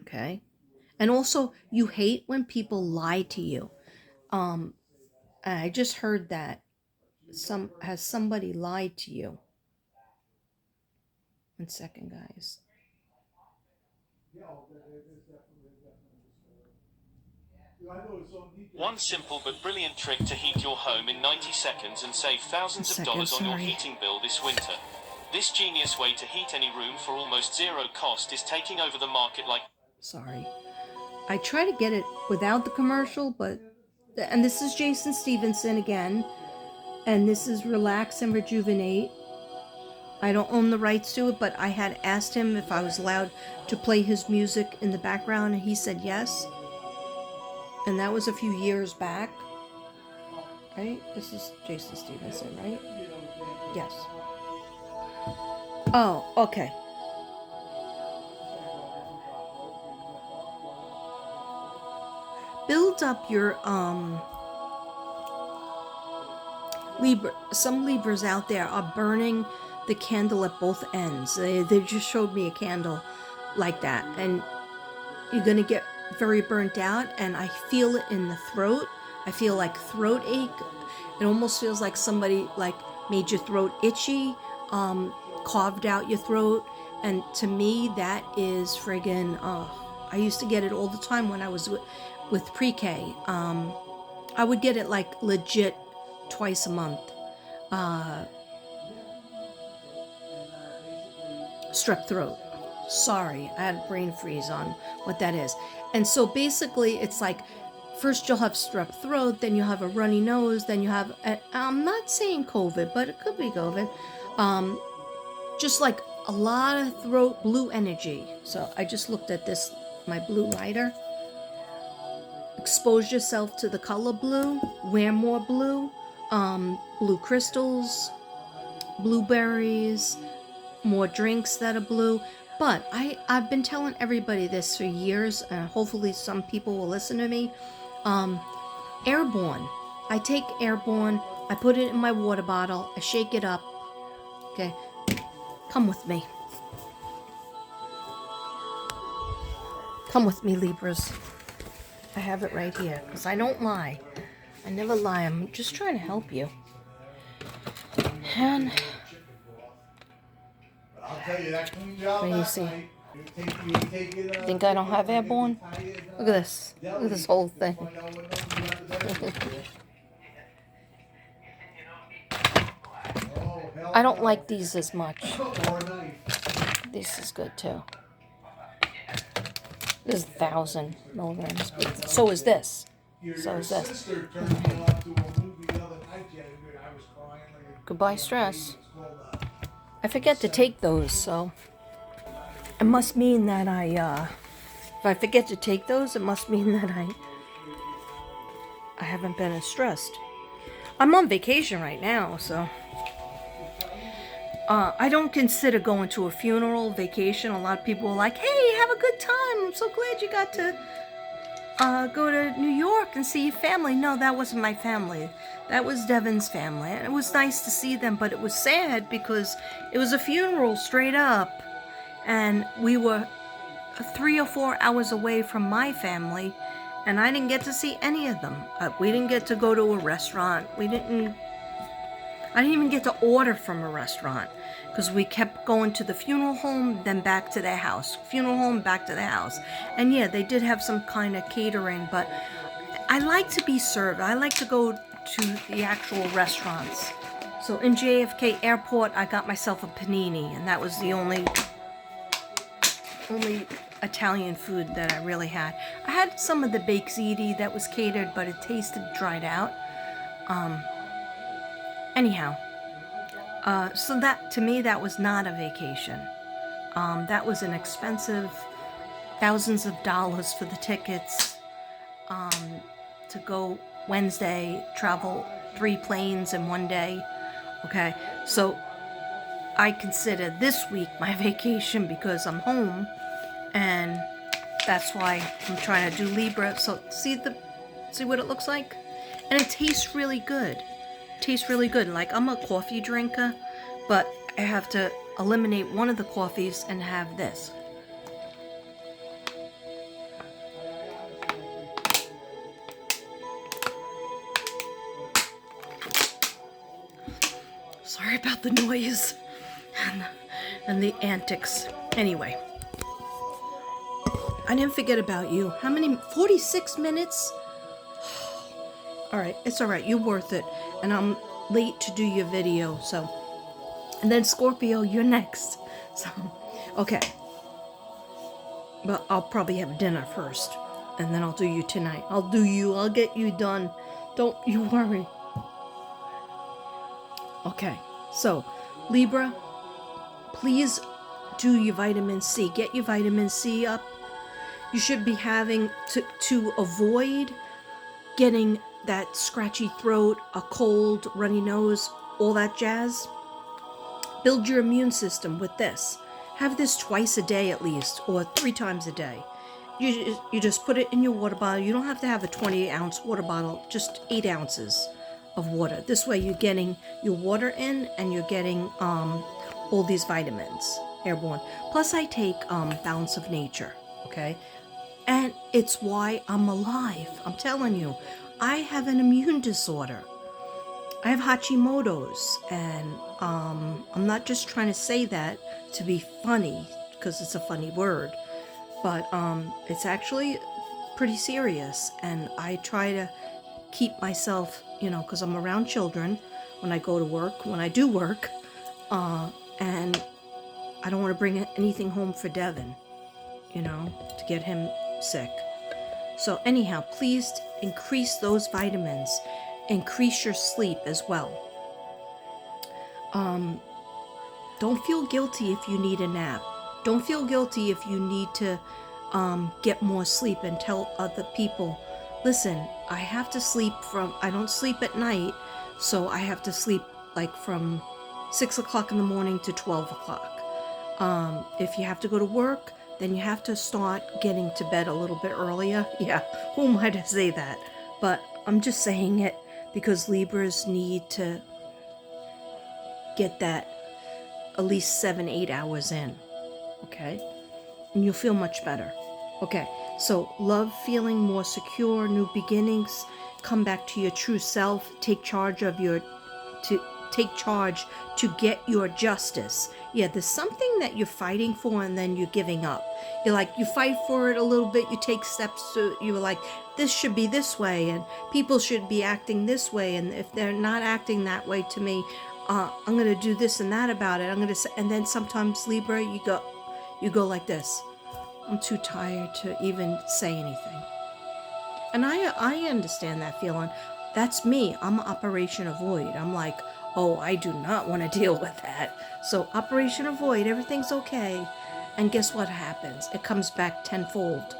Okay? And also, you hate when people lie to you. I just heard that. Has somebody lied to you? 1 second, guys. One simple but brilliant trick to heat your home in 90 seconds and save thousands of dollars on your heating bill this winter. This genius way to heat any room for almost zero cost is taking over the market like... Sorry. I try to get it without the commercial, but... And this is Jason Stevenson again. And this is Relax and Rejuvenate. I don't own the rights to it, but I had asked him if I was allowed to play his music in the background, and he said yes. And that was a few years back. Right? This is Jason Stevenson, right? Yes. Oh, okay. Build up your Libra. Some Libras out there are burning the candle at both ends. They just showed me a candle like that, and you're gonna get very burnt out, and I feel it in the throat. I feel like throat ache. It almost feels like somebody like made your throat itchy, carved out your throat, and to me that is friggin' I used to get it all the time when I was with pre-K. I would get it like legit twice a month. Strep throat. Sorry, I had a brain freeze on what that is. And so basically it's like, first you'll have strep throat, then you'll have a runny nose, then you have, I'm not saying COVID, but it could be COVID. Just like a lot of throat blue energy. So I just looked at this, my blue lighter. Expose yourself to the color blue, wear more blue, blue crystals, blueberries, more drinks that are blue. But I've been telling everybody this for years, and hopefully some people will listen to me. Airborne. I take Airborne, I put it in my water bottle, I shake it up. Okay, come with me. Come with me, Libras. I have it right here, because I don't lie. I never lie. I'm just trying to help you. And what do you see? Think I don't have Airborne? Look at this. Look at this whole thing. I don't like these as much. This is good too. This is 1,000 milligrams. But so is this. So is this. Goodbye stress. I forget to take those, so it must mean that if I forget to take those, it must mean that I haven't been as stressed. I'm on vacation right now, so I don't consider going to a funeral vacation. A lot of people are like, hey, have a good time. I'm so glad you got to go to New York and see your family. No, that wasn't my family. That was Devin's family. And it was nice to see them, but it was sad because it was a funeral straight up. And we were 3 or 4 hours away from my family, and I didn't get to see any of them. We didn't get to go to a restaurant. I didn't even get to order from a restaurant because we kept going to the funeral home, then back to their house. Funeral home, back to their house. And yeah, they did have some kind of catering, but I like to be served. I like to go to the actual restaurants. So in JFK Airport, I got myself a panini, and that was the only Italian food that I really had. I had some of the baked ziti that was catered, but it tasted dried out. Anyhow, so that, to me, that was not a vacation. That was an expensive, thousands of dollars for the tickets, to go Wednesday, travel 3 planes in one day. Okay, so I consider this week my vacation because I'm home, and that's why I'm trying to do Libra. So see what it looks like, and it tastes really good. Tastes really good. Like, I'm a coffee drinker, but I have to eliminate one of the coffees and have this. Sorry about the noise and the antics. Anyway, I didn't forget about you. How many? 46 minutes? Alright, it's alright. You're worth it. And I'm late to do your video, so. And then Scorpio, you're next. So, okay. But I'll probably have dinner first. And then I'll do you tonight. I'll get you done. Don't you worry. Okay, so Libra, please do your vitamin C. Get your vitamin C up. You should be having to avoid getting that scratchy throat, a cold, runny nose, all that jazz. Build your immune system with this. Have this twice a day at least, or 3 times a day. You just put it in your water bottle. You don't have to have a 20-ounce water bottle, just 8 ounces of water. This way you're getting your water in, and you're getting all these vitamins airborne. Plus I take Balance of Nature, okay? And it's why I'm alive. I'm telling you, I have an immune disorder. I have Hashimoto's, and I'm not just trying to say that to be funny, because it's a funny word, but it's actually pretty serious, and I try to keep myself, because I'm around children when I go to work, when I do work, and I don't want to bring anything home for Devin, to get him sick. So anyhow, please increase those vitamins. Increase your sleep as well. Don't feel guilty if you need a nap. Don't feel guilty if you need to get more sleep, and tell other people, listen, I have to sleep I don't sleep at night, so I have to sleep like from 6 o'clock in the morning to 12 o'clock. If you have to go to work, then you have to start getting to bed a little bit earlier. Yeah, who am I to say that? But I'm just saying it because Libras need to get that at least 7-8 hours in, okay? And you'll feel much better. Okay, so love feeling more secure, new beginnings, come back to your true self, take charge to get your justice. Yeah, there's something that you're fighting for, and then you're giving up. You fight for it a little bit, you take steps to, you're like, this should be this way, and people should be acting this way, and if they're not acting that way to me, I'm gonna do this and that about it. I'm gonna say, and then sometimes, Libra, you go like this. I'm too tired to even say anything. And I understand that feeling. That's me. I'm Operation Avoid. I'm like, oh, I do not want to deal with that. So Operation Avoid, everything's okay. And guess what happens? It comes back tenfold.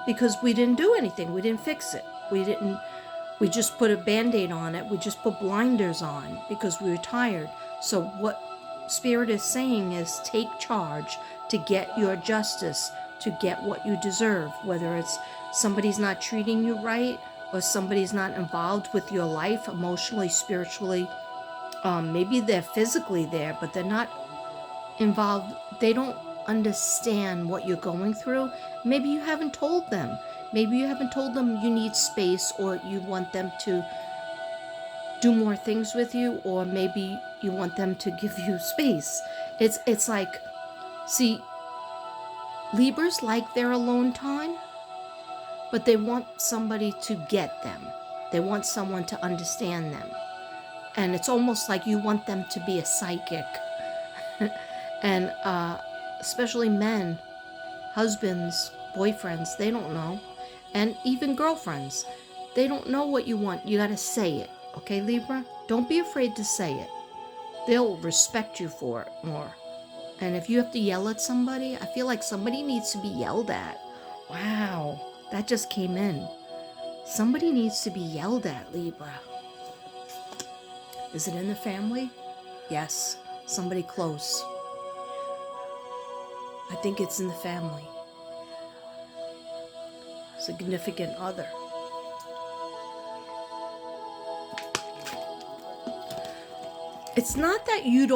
Because we didn't do anything. We didn't fix it. We just put a Band-Aid on it. We just put blinders on because we were tired. So what Spirit is saying is take charge to get your justice, to get what you deserve, whether it's somebody's not treating you right, or somebody's not involved with your life emotionally, spiritually. Maybe they're physically there, but they're not involved. They don't understand what you're going through. Maybe you haven't told them. Maybe you haven't told them you need space, or you want them to do more things with you, or maybe you want them to give you space. It's like, see, Libras like their alone time, but they want somebody to get them. They want someone to understand them. And it's almost like you want them to be a psychic. And especially men, husbands, boyfriends, they don't know. And even girlfriends, they don't know what you want. You gotta say it. Okay, Libra? Don't be afraid to say it. They'll respect you for it more. And if you have to yell at somebody, I feel like somebody needs to be yelled at. Wow, that just came in. Somebody needs to be yelled at, Libra. Is it in the family? Yes, somebody close. I think it's in the family. Significant other. It's not that you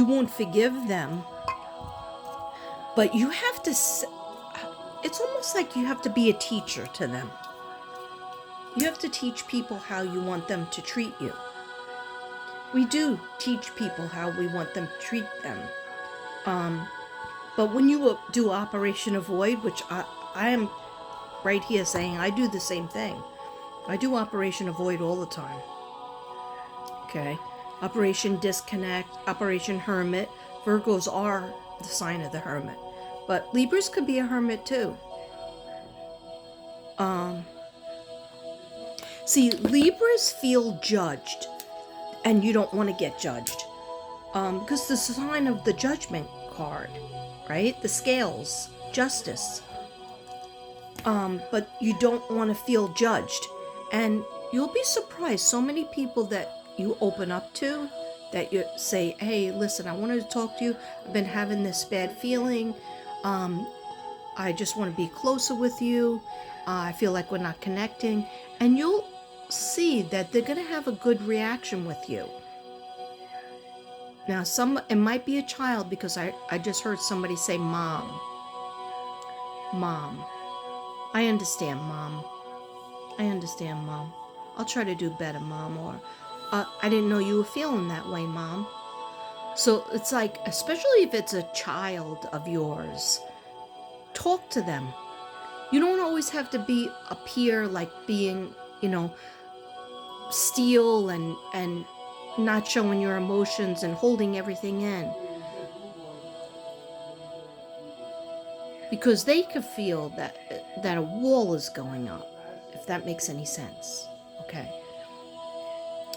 won't forgive them, but you have to, it's almost like you have to be a teacher to them. You have to teach people how you want them to treat you. We do teach people how we want them to treat them. But when you do Operation Avoid, which I am right here saying I do the same thing. I do Operation Avoid all the time. Okay, Operation Disconnect, Operation Hermit. Virgos are the sign of the Hermit, but Libras could be a hermit too. See, Libras feel judged, and you don't want to get judged, because the sign of the Judgment card, right? The scales, justice. But you don't want to feel judged, and you'll be surprised. So many people that you open up to, that you say, hey, listen, I wanted to talk to you. I've been having this bad feeling. I just want to be closer with you. I feel like we're not connecting. And you'll see that they're going to have a good reaction with you. Now, it might be a child, because I just heard somebody say, Mom. Mom. I understand, Mom. I understand, Mom. I'll try to do better, Mom. Or, I didn't know you were feeling that way, Mom. So it's like, especially if it's a child of yours, talk to them. You don't always have to appear like being, steel and not showing your emotions and holding everything in. Because they could feel that a wall is going up, if that makes any sense. Okay.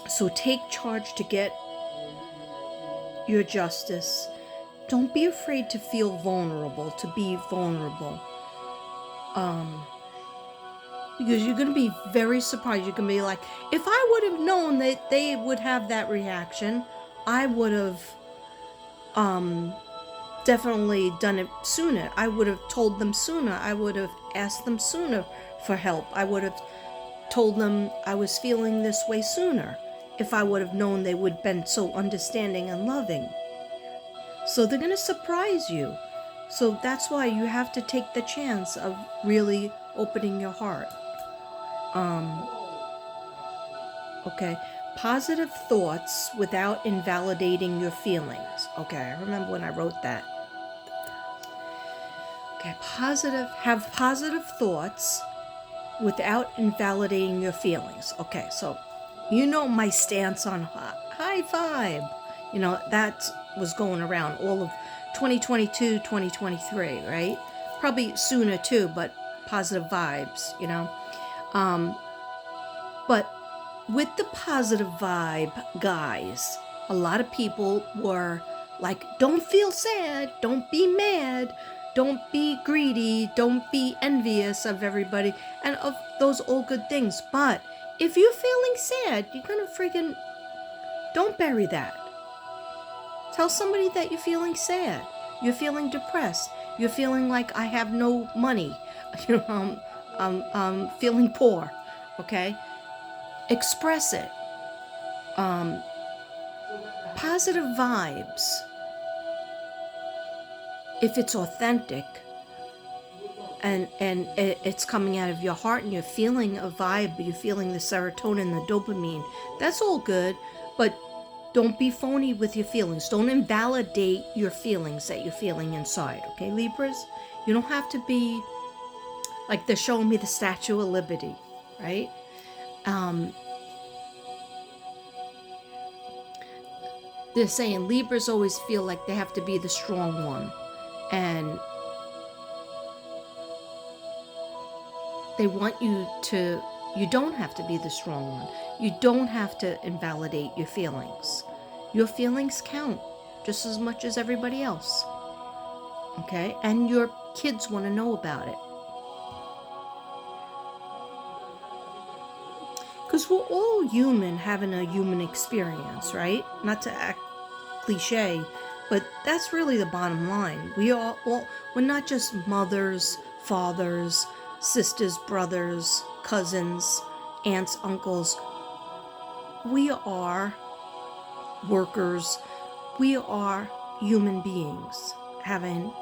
So take charge to get your justice. Don't be afraid to feel vulnerable, to be vulnerable. Because you're going to be very surprised. You're going to be like, if I would have known that they would have that reaction, I would have definitely done it sooner. I would have told them sooner. I would have asked them sooner for help. I would have told them I was feeling this way sooner, if I would have known they would have been so understanding and loving. So they're going to surprise you. So that's why you have to take the chance of really opening your heart. Okay. Positive thoughts without invalidating your feelings. Okay, I remember when I wrote that. Okay, have positive thoughts without invalidating your feelings. Okay, so my stance on high vibe. That was going around all of 2022, 2023, right? Probably sooner too, but positive vibes, But with the positive vibe guys, a lot of people were like, don't feel sad, don't be mad, don't be greedy, don't be envious of everybody, and of those all good things. But if you're feeling sad, you're gonna don't bury that. Tell somebody that you're feeling sad, you're feeling depressed, you're feeling like I have no money, I'm feeling poor, okay? Express it. Positive vibes if it's authentic and it's coming out of your heart and you're feeling a vibe, you're feeling the serotonin, the dopamine, that's all good. But don't be phony with your feelings. Don't invalidate your feelings that you're feeling inside, okay, Libras? You don't have to be like they're showing me the Statue of Liberty, right? They're saying Libras always feel like they have to be the strong one. And they want you don't have to be the strong one. You don't have to invalidate your feelings. Your feelings count just as much as everybody else. Okay? And your kids want to know about it. Because we're all human having a human experience, right? Not to act cliche, but that's really the bottom line. We're not just mothers, fathers, sisters, brothers, cousins, aunts, uncles. We are workers. We are human beings having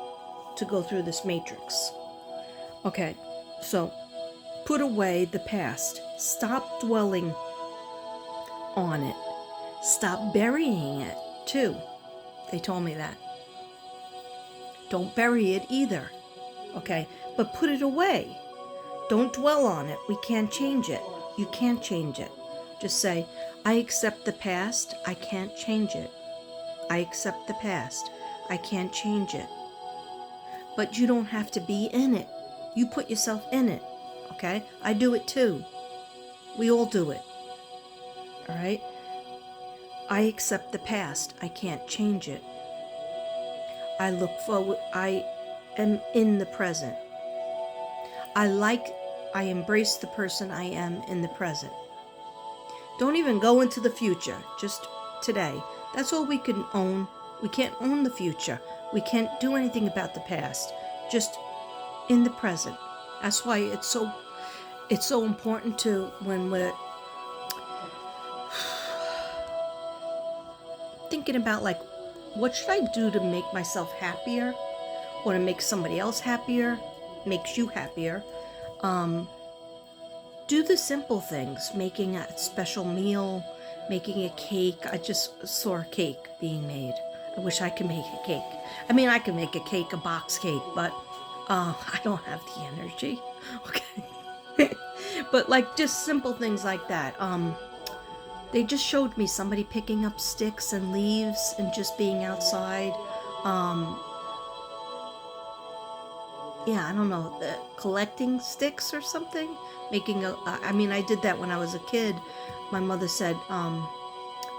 to go through this matrix. Okay, so put away the past. Stop dwelling on it. Stop burying it, too. They told me that. Don't bury it either. Okay, but put it away. Don't dwell on it. We can't change it. You can't change it. Just say, I accept the past. I can't change it. I accept the past. I can't change it. But you don't have to be in it. You put yourself in it. Okay? I do it too. We all do it. All right? I accept the past. I can't change it. I look forward. I am in the present. I embrace the person I am in the present. Don't even go into the future. Just today. That's all we can own. We can't own the future. We can't do anything about the past. Just in the present. That's why it's so important to, when we're thinking about like, what should I do to make myself happier, or to make somebody else happier, makes you happier. Do the simple things, making a special meal, making a cake. I just saw a cake being made. I wish I could make a cake. I mean, I can make a cake, a box cake, but I don't have the energy. Okay. But like just simple things like that. They just showed me somebody picking up sticks and leaves and just being outside. Yeah, I don't know, collecting sticks or something. I did that when I was a kid. My mother said,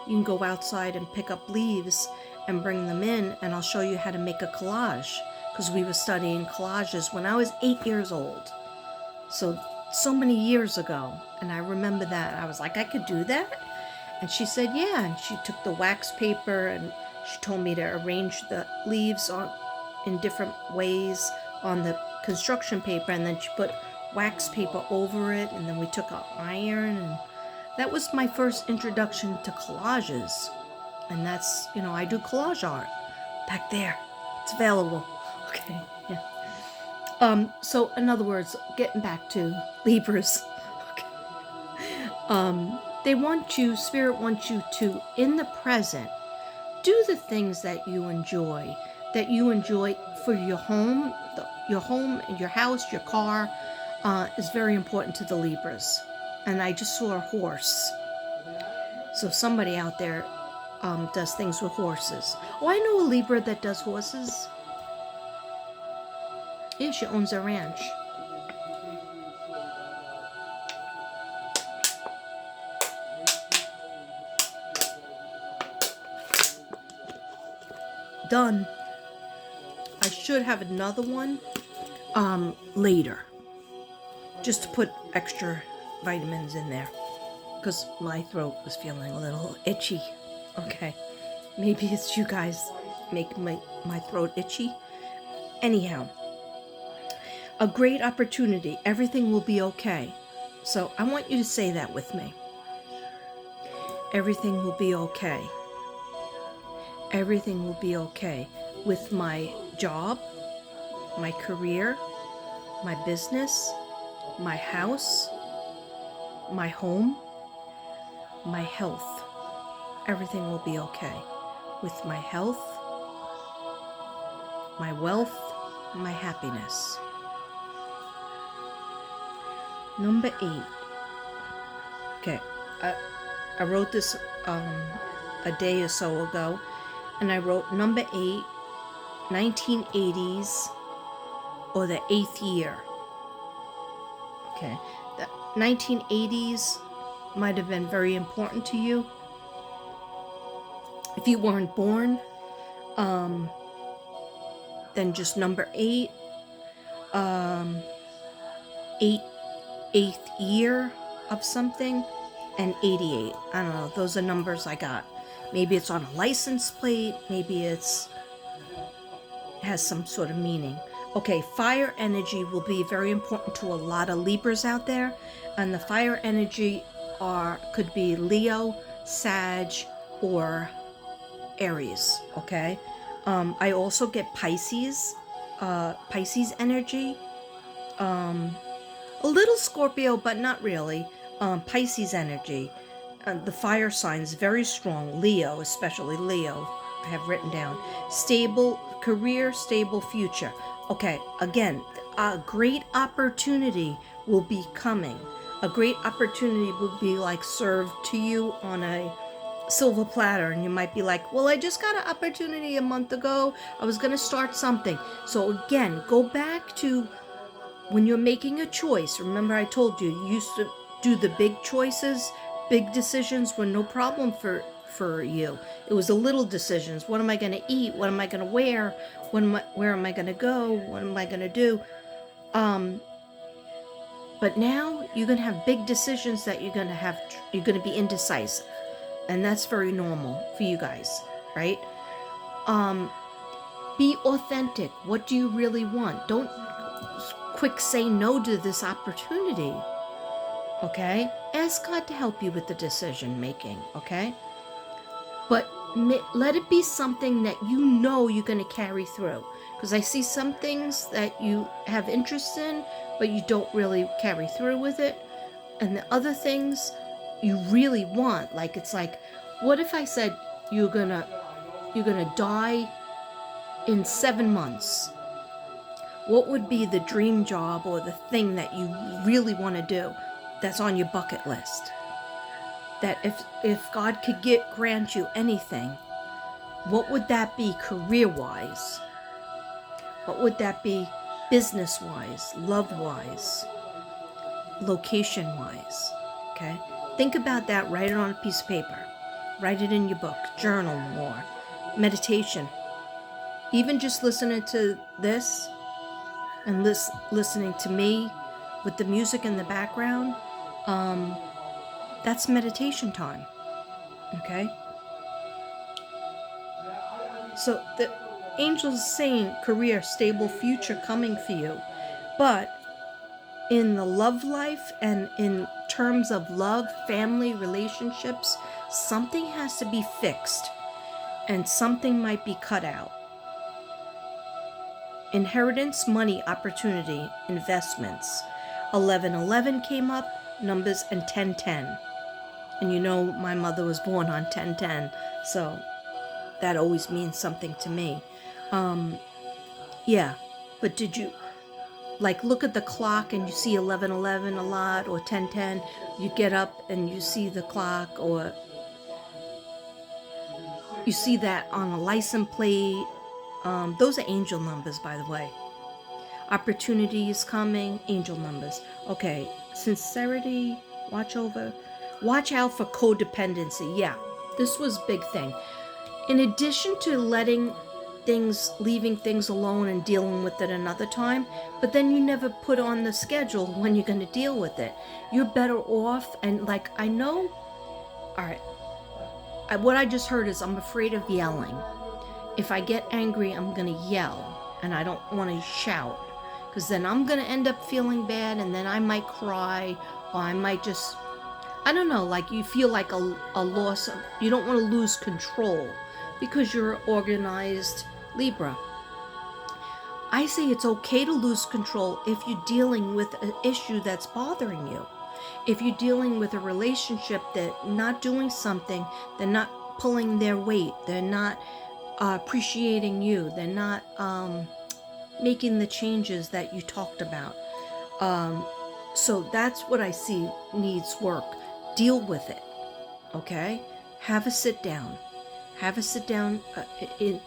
you can go outside and pick up leaves and bring them in, and I'll show you how to make a collage. Because we were studying collages when I was 8 years old. So many years ago. And I remember that. I was like, I could do that? And she said, yeah. And she took the wax paper and she told me to arrange the leaves in different ways on the construction paper. And then she put wax paper over it. And then we took an iron. And that was my first introduction to collages. And that's, I do collage art back there. It's available. Okay, yeah. So in other words, getting back to Libras, okay. Spirit wants you to, in the present, do the things that you enjoy for your home. Your home, your house, your car is very important to the Libras. And I just saw a horse. So somebody out there does things with horses. Oh, I know a Libra that does horses. Yeah, she owns a ranch. Done. I should have another one later. Just to put extra vitamins in there. Because my throat was feeling a little itchy. Okay. Maybe it's you guys make my throat itchy. Anyhow. A great opportunity. Everything will be okay. So I want you to say that with me. Everything will be okay. Everything will be okay with my job, my career, my business, my house, my home, my health. Everything will be okay with my health, my wealth, my happiness. Number 8. Okay, I wrote this a day or so ago, and I wrote number 8, 1980s, or the 8th year. Okay, the 1980s might have been very important to you. If you weren't born, then just number 8, 8th year of something, and 88. I don't know, those are numbers I got. Maybe it's on a license plate, maybe it has some sort of meaning. Okay, fire energy will be very important to a lot of Libras out there, and the fire energy could be Leo, Sag, or Aries. Okay, I also get Pisces energy, a little Scorpio, but not really. Pisces energy, the fire signs very strong. Leo, especially Leo, I have written down. Stable career, stable future. Okay, again, a great opportunity will be coming. A great opportunity will be like served to you on a silver platter, and you might be like, well, I just got an opportunity a month ago. I was going to start something. So again, go back to when you're making a choice. Remember, I told you, you used to do the big choices. Big decisions were no problem for you. It was the little decisions. What am I going to eat? What am I going to wear? Where am I going to go? What am I going to do? But now you're going to have big decisions that you're going to be indecisive. And that's very normal for you guys, right? Be authentic. What do you really want? Don't quick say no to this opportunity. Okay? Ask God to help you with the decision making, okay? But let it be something that you know you're going to carry through. Because I see some things that you have interest in, but you don't really carry through with it. And the other things you really want, like it's like, what if I said you're gonna die in 7 months? What would be the dream job or the thing that you really want to do that's on your bucket list? That if God could grant you anything, what would that be career-wise? What would that be business-wise, love-wise, location-wise? Okay? Think about that. Write it on a piece of paper. Write it in your book. Journal more. Meditation. Even just listening to this and listening to me with the music in the background, that's meditation time. Okay? So the angel's saying career, stable future coming for you. But in the love life and in terms of love, family, relationships, something has to be fixed and something might be cut out. Inheritance, money, opportunity, investments. 1111 came up, numbers, and 1010. And you know my mother was born on 1010, so that always means something to me. Yeah, but did you look at the clock and you see 1111 a lot, or 1010? You get up and you see the clock, or you see that on a license plate. Those are angel numbers, by the way. Opportunity is coming, angel numbers. Okay, sincerity, watch out for codependency. Yeah, this was a big thing. In addition to leaving things alone and dealing with it another time, but then you never put on the schedule when you're going to deal with it. You're better off, and I know, all right, what I just heard is I'm afraid of yelling. If I get angry, I'm going to yell, and I don't want to shout, because then I'm going to end up feeling bad, and then I might cry, or I might just, I don't know, you feel like a loss of, you don't want to lose control, because you're organized Libra. I say it's okay to lose control if you're dealing with an issue that's bothering you. If you're dealing with a relationship that not doing something, they're not pulling their weight, they're not appreciating you, they're not making the changes that you talked about. So that's what I see needs work. Deal with it, okay? Have a sit down. Have a sit down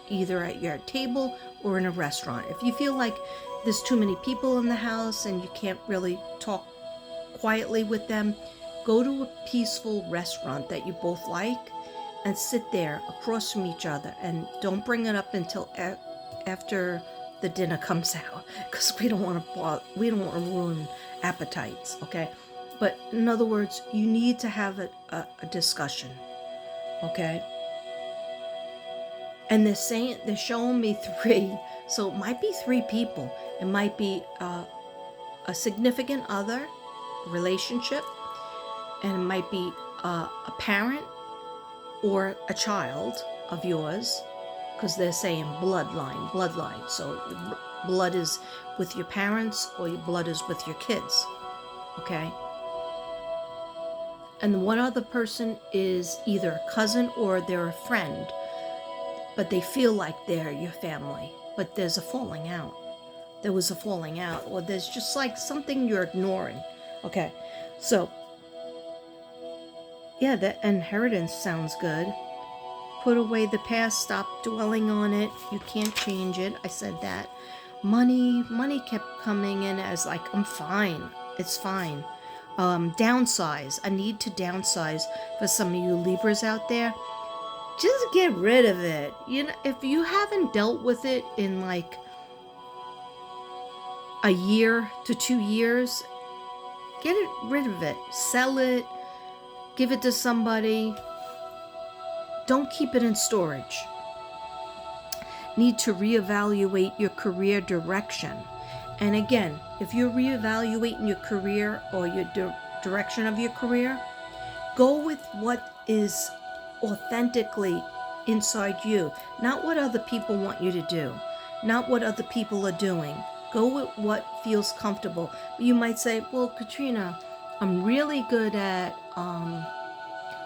either at your table or in a restaurant. If you feel like there's too many people in the house and you can't really talk quietly with them, go to a peaceful restaurant that you both like and sit there across from each other, and don't bring it up until after the dinner comes out, because we don't want to ruin appetites, okay? But in other words, you need to have a discussion, okay? And they're showing me 3, so it might be 3 people. It might be a significant other, relationship, and it might be a parent or a child of yours, because they're saying bloodline. So blood is with your parents or your blood is with your kids, okay? And the one other person is either a cousin or they're a friend, but they feel like they're your family, but there's a falling out. There was a falling out, or there's just like something you're ignoring, okay? So, yeah, the inheritance sounds good. Put away the past, stop dwelling on it. You can't change it. I said that. Money kept coming in as like, I'm fine. It's fine. Downsize. I need to downsize for some of you Libras out there. Just get rid of it. You know, if you haven't dealt with it in like a year to 2 years, get rid of it. Sell it. Give it to somebody. Don't keep it in storage. Need to reevaluate your career direction. And again, if you're reevaluating your career or your direction of your career, go with what is authentically inside you, not what other people want you to do, not what other people are doing. Go with what feels comfortable. You might say, well, Katrina, I'm really good at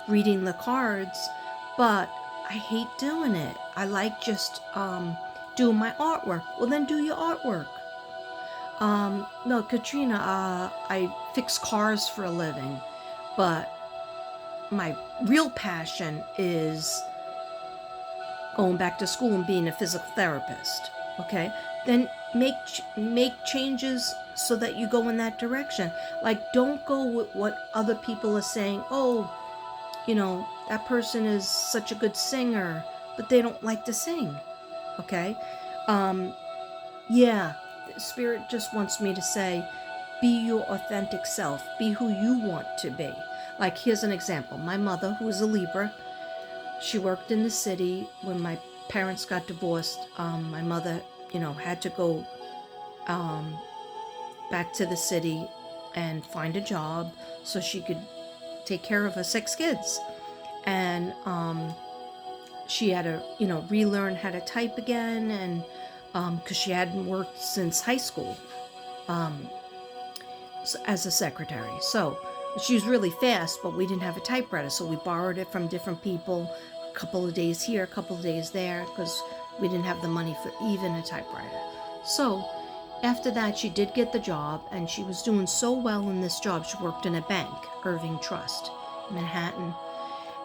reading the cards, but I hate doing it. I like just doing my artwork. Well, then do your artwork. No, Katrina, I fix cars for a living, but my real passion is going back to school and being a physical therapist. Okay, then make changes so that you go in that direction. Like, don't go with what other people are saying. Oh, you know, that person is such a good singer, but they don't like to sing. Okay, yeah, Spirit just wants me to say, be your authentic self. Be who you want to be. Like, here's an example. My mother, who is a Libra, she worked in the city. When my parents got divorced, my mother, had to go back to the city and find a job so she could take care of her 6 kids. And she had to, relearn how to type again, and because she hadn't worked since high school as a secretary. So she was really fast, but we didn't have a typewriter, so we borrowed it from different people, a couple of days here, a couple of days there, because we didn't have the money for even a typewriter. So after that, she did get the job, and she was doing so well in this job. She worked in a bank, Irving Trust, Manhattan,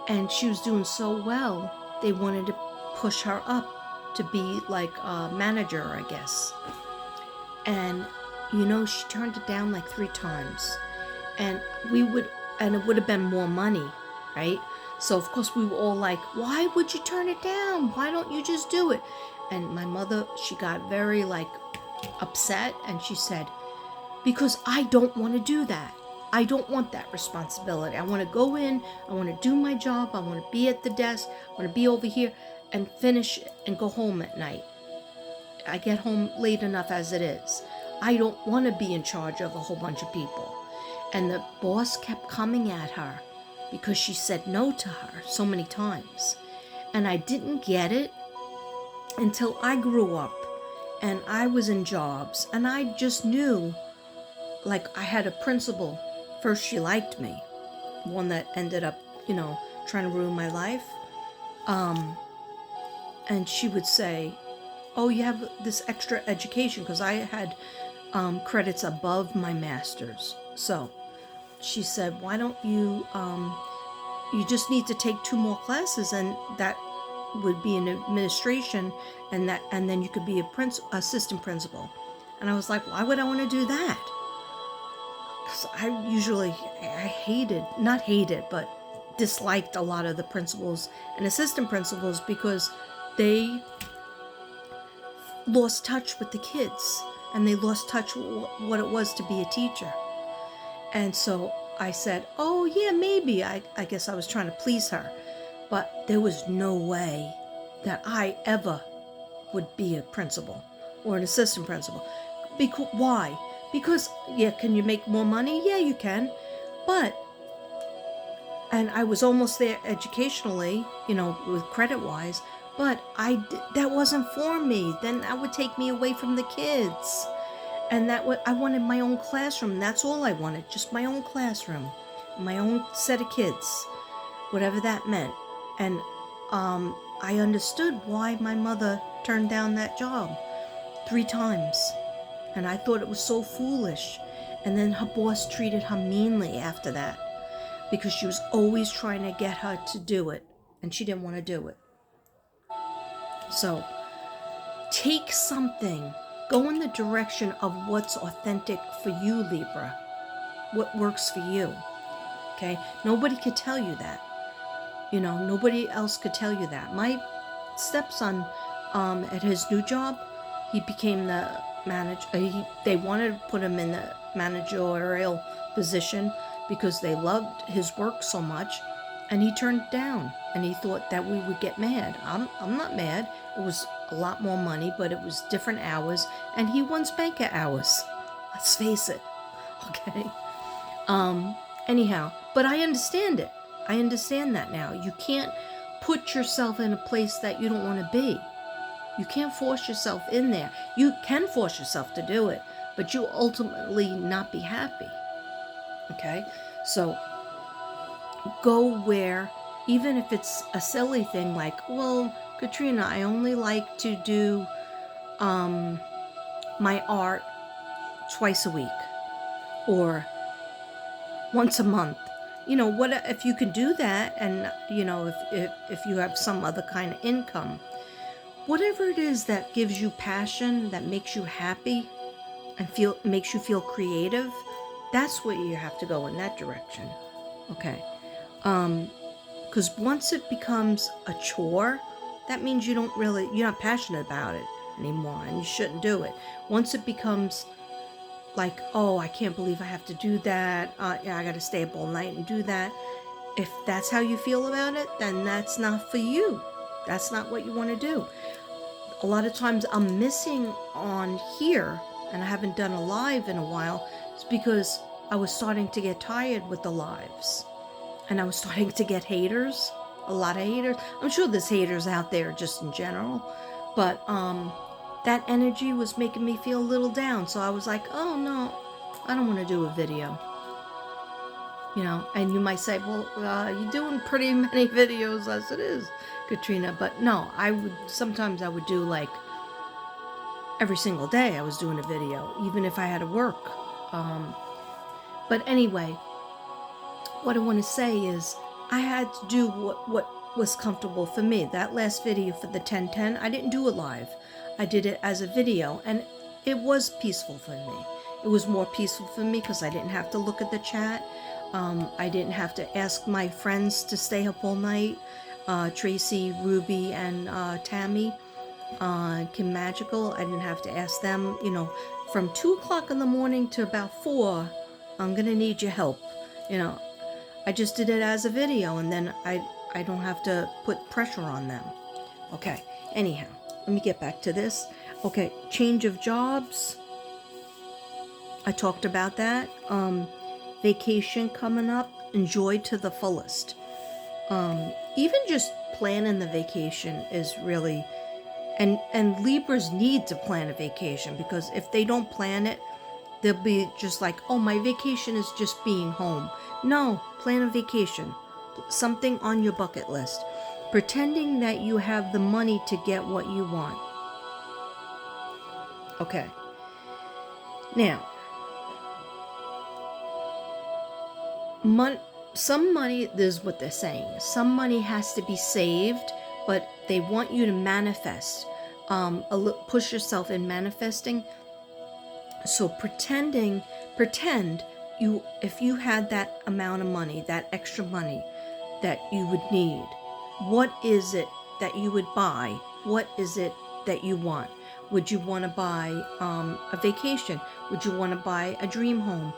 and she was doing so well, they wanted to push her up to be like a manager, I guess. And she turned it down like 3 times, and it would have been more money, right? So of course we were all like, why would you turn it down? Why don't you just do it? And my mother, she got very upset, and she said, because I don't want to do that. I don't want that responsibility. I want to go in, I want to do my job, I want to be at the desk, I want to be over here and finish it and go home at night. I get home late enough as it is. I don't want to be in charge of a whole bunch of people. And the boss kept coming at her because she said no to her so many times. And I didn't get it until I grew up and I was in jobs, and I just knew, like, I had a principal. First, she liked me, one that ended up, trying to ruin my life. And she would say, oh, you have this extra education, because I had credits above my master's. So she said, why don't you, you just need to take 2 more classes, and that would be in administration, and then you could be assistant principal. And I was like, why would I want to do that? Because not hated, but disliked a lot of the principals and assistant principals, because they lost touch with the kids, and they lost touch with what it was to be a teacher. And so I said, oh yeah, maybe. I guess I was trying to please her, but there was no way that I ever would be a principal or an assistant principal. Why? Because, yeah, can you make more money? Yeah, you can. And I was almost there educationally, with credit-wise, but that wasn't for me. Then that would take me away from the kids. And I wanted my own classroom. That's all I wanted, just my own classroom, my own set of kids, whatever that meant. And I understood why my mother turned down that job 3 times. And I thought it was so foolish. And then her boss treated her meanly after that, because she was always trying to get her to do it, and she didn't want to do it. So take something, go in the direction of what's authentic for you, Libra, what works for you. Okay, nobody could tell you that. Nobody else could tell you that. My stepson, at his new job, he became the manager. They wanted to put him in the managerial position because they loved his work so much, and he turned it down, and he thought that we would get mad. I'm not mad. It was a lot more money, but it was different hours, and he wants banker hours. Let's face it. Okay. Anyhow, but I understand it. I understand that now. You can't put yourself in a place that you don't want to be. You can't force yourself in there. You can force yourself to do it, but you'll ultimately not be happy. Okay? So go where, even if it's a silly thing like, well, Katrina, I only like to do my art twice a week or once a month. What if you can do that, and if you have some other kind of income, whatever it is that gives you passion, that makes you happy and makes you feel creative, that's what you have to go in that direction. Okay. Because once it becomes a chore, that means you're not passionate about it anymore, and you shouldn't do it. Once it becomes like, oh, I can't believe I have to do that. I got to stay up all night and do that. If that's how you feel about it, then that's not for you. That's not what you want to do. A lot of times I'm missing on here, and I haven't done a live in a while. It's because I was starting to get tired with the lives, and I was starting to get haters, a lot of haters. I'm sure there's haters out there just in general, but that energy was making me feel a little down. So I was like, oh no, I don't want to do a video. And you might say, well, you're doing pretty many videos as it is, Katrina. But no, sometimes I would do like every single day I was doing a video, even if I had to work. But anyway, what I want to say is I had to do what was comfortable for me. That last video for the 1010, I didn't do it live. I did it as a video, and it was peaceful for me. It was more peaceful for me because I didn't have to look at the chat. I didn't have to ask my friends to stay up all night. Tracy, Ruby, and Tammy, Kim Magical. I didn't have to ask them, from 2 o'clock in the morning to about 4, I'm going to need your help. I just did it as a video, and then I don't have to put pressure on them. Okay, anyhow, let me get back to this. Okay, change of jobs. I talked about that. Vacation coming up. Enjoy to the fullest. Even just planning the vacation is really And Libras need to plan a vacation, because if they don't plan it, they'll be just like, oh, my vacation is just being home. No, plan a vacation. Something on your bucket list. Pretending that you have the money to get what you want. Okay. Now, some money, this is what they're saying. Some money has to be saved, but they want you to manifest. Push yourself in manifesting. So pretend if you had that amount of money, that extra money that you would need, what is it that you would buy? What is it that you want? Would you want to buy a vacation? Would you want to buy a dream home?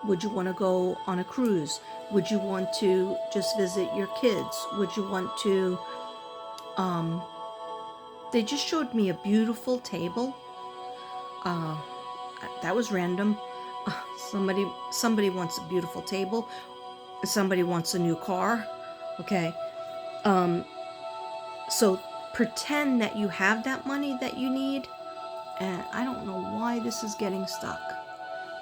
Would you want to go on a cruise? Would you want to just visit your kids? Would you want to they just showed me a beautiful table. That was random. Somebody wants a beautiful table. Somebody wants a new car. Okay. So pretend that you have that money that you need. And I don't know why this is getting stuck.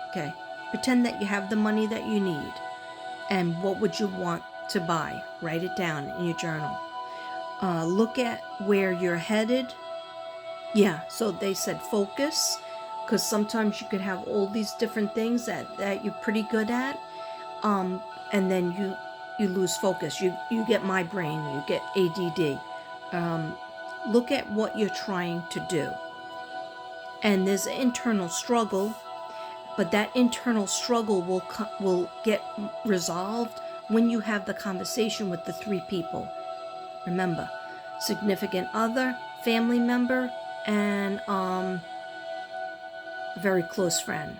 Okay. Pretend that you have the money that you need. And what would you want to buy? Write it down in your journal. Look at where you're headed. Yeah, so they said focus, because sometimes you could have all these different things that you're pretty good at, and then you lose focus. You get migraine, you get ADD. Look at what you're trying to do. And there's an internal struggle, but that internal struggle will get resolved when you have the conversation with the 3 people. Remember, significant other, family member, and a very close friend.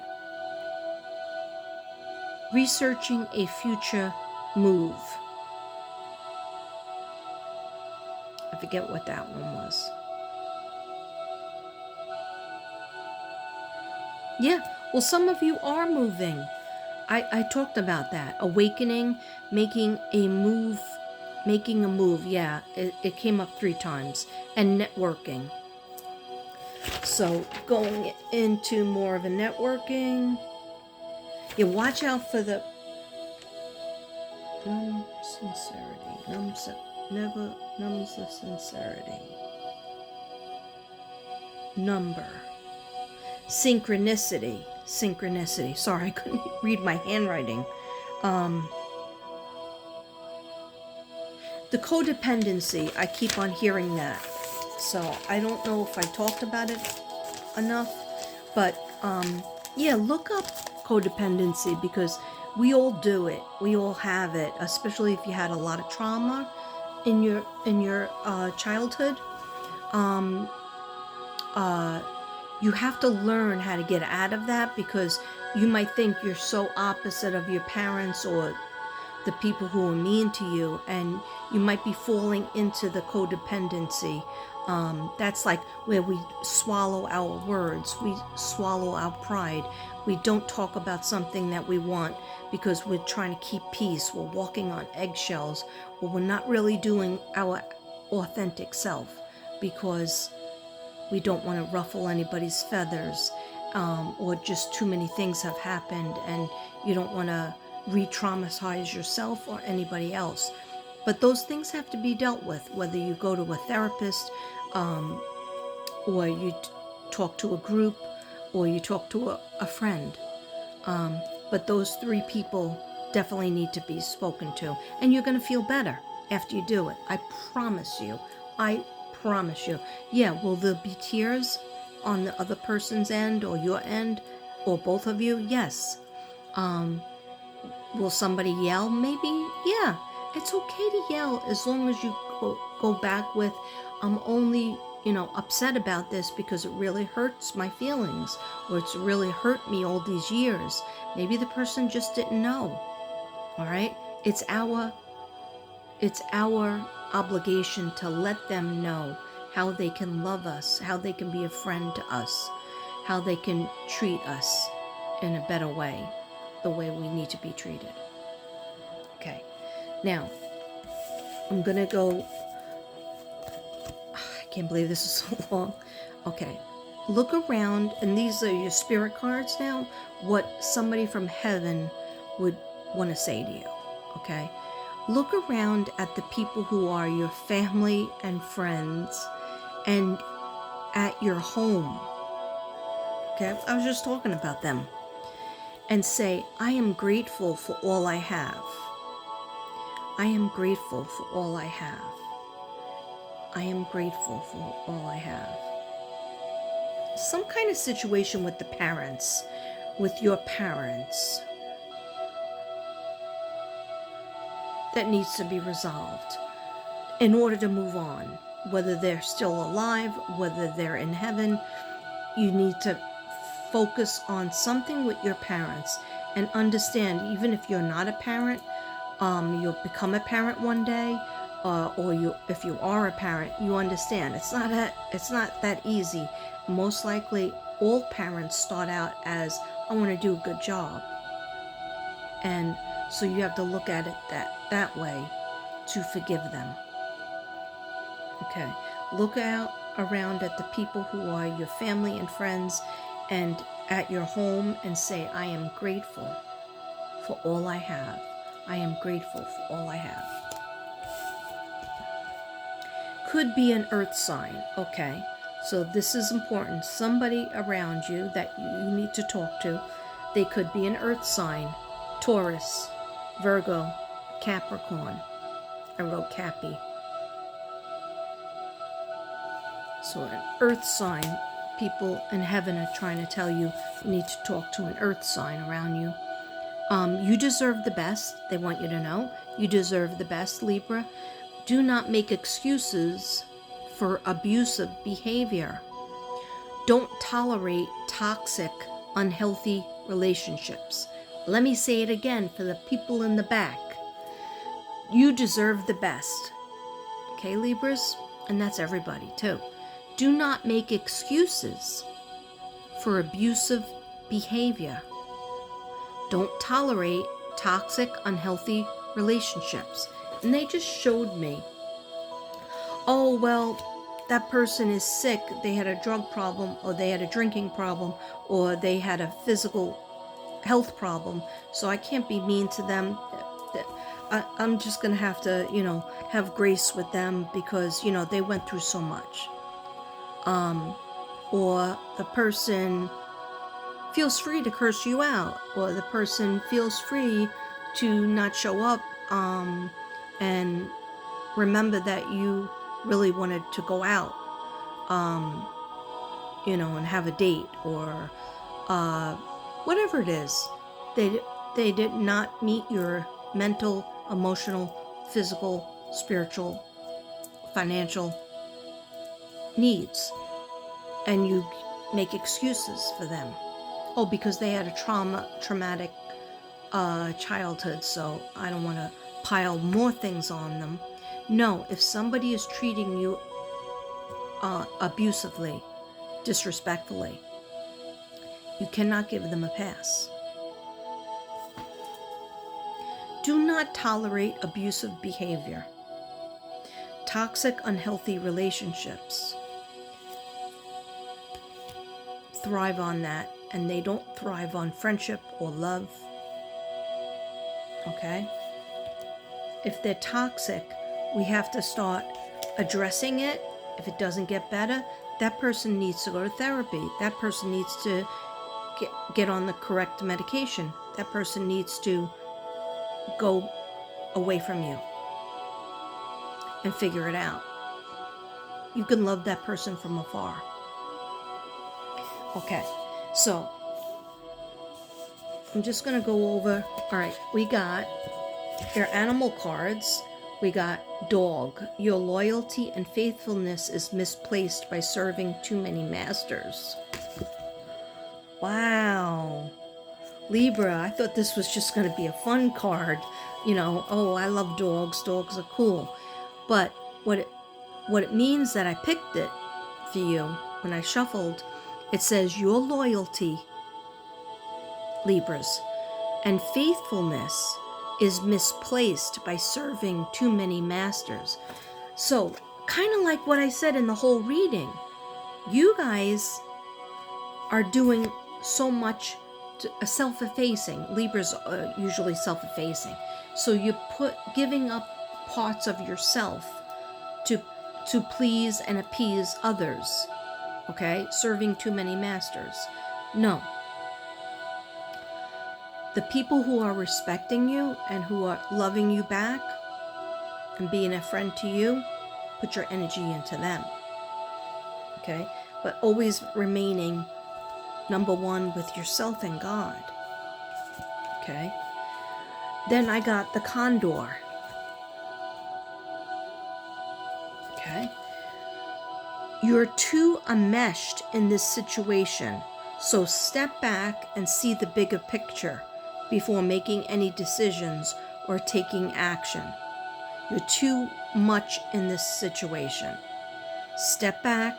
Researching a future move. I forget what that one was. Yeah, well, some of you are moving. I talked about that. Awakening, making a move. Yeah, it came up 3 times. And networking. So going into more of a networking. Yeah, watch out for the sincerity. Never numbs the sincerity. Number. Synchronicity. Sorry, I couldn't read my handwriting. The codependency, I keep on hearing that. So I don't know if I talked about it enough, but yeah, look up codependency, because we all do it. We all have it, especially if you had a lot of trauma in your childhood. You have to learn how to get out of that, because you might think you're so opposite of your parents or the people who are mean to you, and you might be falling into the codependency. That's like where we swallow our words, we swallow our pride. We don't talk about something that we want because we're trying to keep peace. We're walking on eggshells, or we're not really doing our authentic self because we don't want to ruffle anybody's feathers, or just too many things have happened and you don't want to re-traumatize yourself or anybody else. But those things have to be dealt with, whether you go to a therapist, or you talk to a group, or you talk to a friend. But those 3 people definitely need to be spoken to, and you're going to feel better after you do it. I promise you. Yeah, will there be tears on the other person's end or your end, or both of you? Yes. Will somebody yell? Maybe. Yeah, it's okay to yell as long as you go back with, I'm only, upset about this because it really hurts my feelings, or it's really hurt me all these years. Maybe the person just didn't know. All right? It's our obligation to let them know how they can love us, how they can be a friend to us, how they can treat us in a better way, the way we need to be treated. Okay, now I'm gonna go. I can't believe this is so long. Okay. Look around, and these are your spirit cards now, what somebody from heaven would want to say to you. Okay. Look around at the people who are your family and friends and at your home. Okay. I was just talking about them. And say, I am grateful for all I have. I am grateful for all I have. I am grateful for all I have. Some kind of situation with the parents, with your parents, that needs to be resolved in order to move on. Whether they're still alive, whether they're in heaven, you need to focus on something with your parents and understand, even if you're not a parent, you'll become a parent one day, if you are a parent, you understand it's not that easy. Most likely, all parents start out as, I want to do a good job, and so you have to look at it that way to forgive them. Okay, look out around at the people who are your family and friends, and at your home, and say, I am grateful for all I have. I am grateful for all I have. Could be an earth sign. Okay, so this is important. Somebody around you that you need to talk to. They could be an earth sign. Taurus, Virgo, Capricorn. I wrote Cappy. So an earth sign. People in heaven are trying to tell you you need to talk to an earth sign around you. You deserve the best. They want you to know. You deserve the best, Libra. Do not make excuses for abusive behavior. Don't tolerate toxic, unhealthy relationships. Let me say it again for the people in the back. You deserve the best. Okay, Libras? And that's everybody, too. Do not make excuses for abusive behavior. Don't tolerate toxic, unhealthy relationships. And they just showed me, oh, well, that person is sick. They had a drug problem, or they had a drinking problem, or they had a physical health problem. So I can't be mean to them. I'm just going to have to, have grace with them because, they went through so much. Or the person feels free to curse you out, or the person feels free to not show up, and remember that you really wanted to go out, and have a date, or whatever it is. They did not meet your mental, emotional, physical, spiritual, financial needs, and you make excuses for them. Oh, because they had a traumatic childhood, so I don't want to pile more things on them. No, if somebody is treating you abusively, disrespectfully, you cannot give them a pass. Do not tolerate abusive behavior. Toxic, unhealthy relationships thrive on that, and they don't thrive on friendship or love. Okay? If they're toxic, we have to start addressing it. If it doesn't get better, that person needs to go to therapy. That person needs to get on the correct medication. That person needs to go away from you and figure it out. You can love that person from afar. Okay, so I'm just going to go over. All right, we got your animal cards. We got dog. Your loyalty and faithfulness is misplaced by serving too many masters. Wow. Libra, I thought this was just going to be a fun card. Oh, I love dogs. Dogs are cool. But what it means that I picked it for you when I shuffled, it says your loyalty, Libras, and faithfulness is misplaced by serving too many masters. So kind of like what I said in the whole reading. You guys are doing so much self-effacing. Libra's usually self-effacing. So you giving up parts of yourself to please and appease others. Okay? Serving too many masters. No. The people who are respecting you and who are loving you back and being a friend to you, put your energy into them. Okay? But always remaining number one with yourself and God. Okay? Then I got the condor. Okay? You're too enmeshed in this situation, so step back and see the bigger picture before making any decisions or taking action. You're too much in this situation. Step back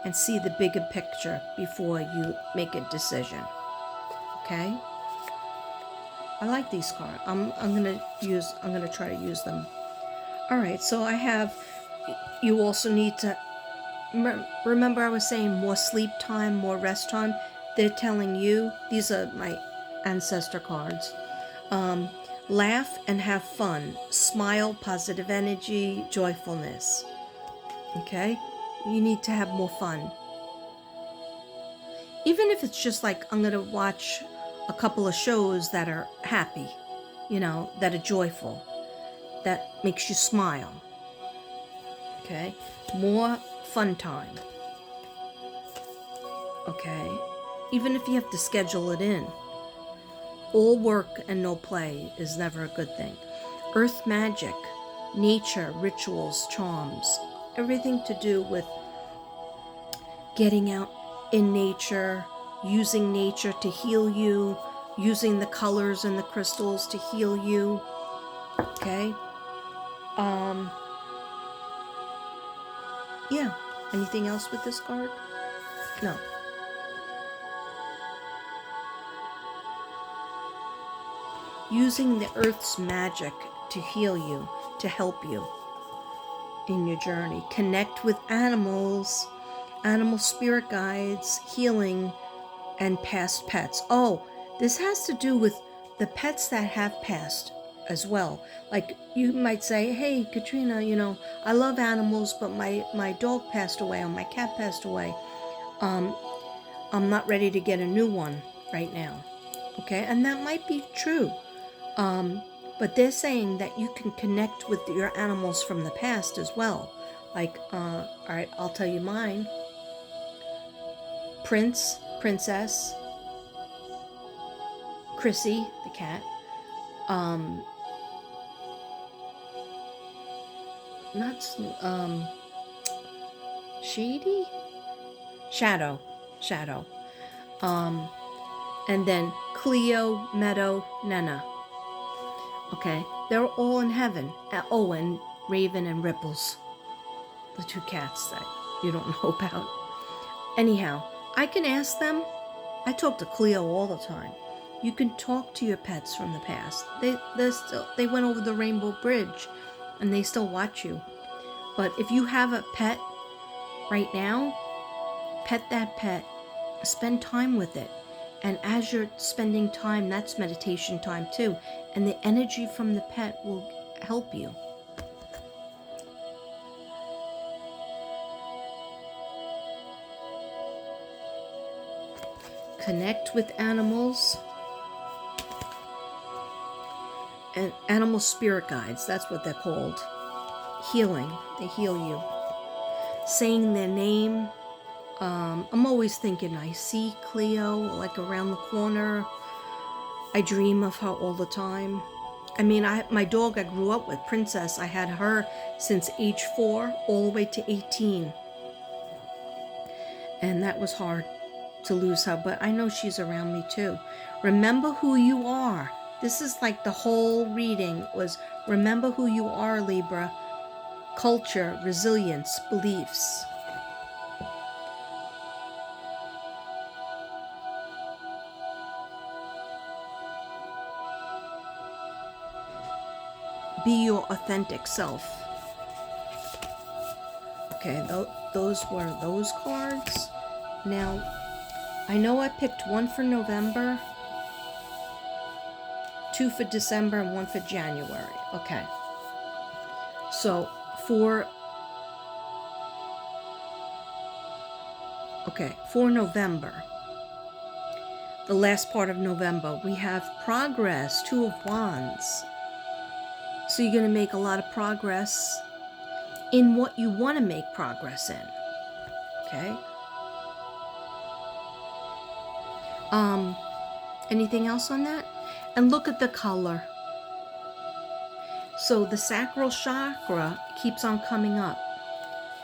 and see the bigger picture before you make a decision. Okay? I like these cards. I'm gonna try to use them. All right, so I have, you also need to remember I was saying more sleep time, more rest time. They're telling you, these are my ancestor cards. Laugh and have fun. Smile, positive energy, joyfulness. Okay? You need to have more fun. Even if it's just like, I'm going to watch a couple of shows that are happy, that are joyful, that makes you smile. Okay? More fun time. Okay? Even if you have to schedule it in. All work and no play is never a good thing. Earth magic, nature, rituals, charms, everything to do with getting out in nature, using nature to heal you, using the colors and the crystals to heal you. Okay? Yeah. Anything else with this card? No. Using the earth's magic to heal you, to help you in your journey. Connect with animals, animal spirit guides, healing, and past pets. Oh, this has to do with the pets that have passed as well. Like, you might say, hey, Katrina, I love animals, but my dog passed away or my cat passed away. I'm not ready to get a new one right now. Okay, and that might be true. But they're saying that you can connect with your animals from the past as well. Like, all right, I'll tell you mine. Prince, Princess, Chrissy, the cat. Shady? Shadow. And then Cleo, Meadow, Nana. Okay, they're all in heaven. Oh, and Raven and Ripples, the two cats that you don't know about. Anyhow, I can ask them. I talk to Cleo all the time. You can talk to your pets from the past. They went over the Rainbow Bridge, and they still watch you. But if you have a pet right now, pet that pet. Spend time with it. And as you're spending time, that's meditation time too. And the energy from the pet will help you. Connect with animals. And animal spirit guides, that's what they're called. Healing, they heal you. Saying their name. I'm always thinking, I see Cleo like around the corner. I dream of her all the time. I mean, my dog I grew up with, Princess, I had her since age 4 all the way to 18. And that was hard to lose her, but I know she's around me too. Remember who you are. This is like the whole reading was remember who you are, Libra. Culture, resilience, beliefs. Be your authentic self. Okay, those were those cards. Now, I know I picked one for November, two for December, and one for January. Okay. So, for November, the last part of November, we have progress, Two of Wands. So you're going to make a lot of progress in what you want to make progress in. Okay? Anything else on that? And look at the color. So the sacral chakra keeps on coming up.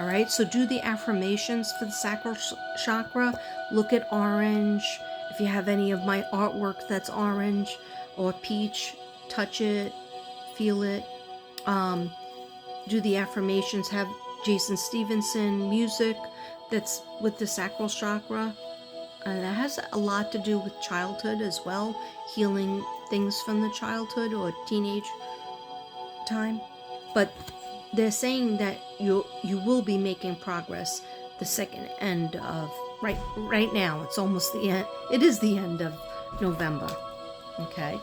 All right, so do the affirmations for the sacral chakra. Look at orange. If you have any of my artwork that's orange or peach, touch it, feel it. Do the affirmations. Have Jason Stevenson music that's with the sacral chakra. And that has a lot to do with childhood as well, healing things from the childhood or teenage time. But they're saying that you will be making progress the second end of right now. It's almost the end. It is the end of November. Okay.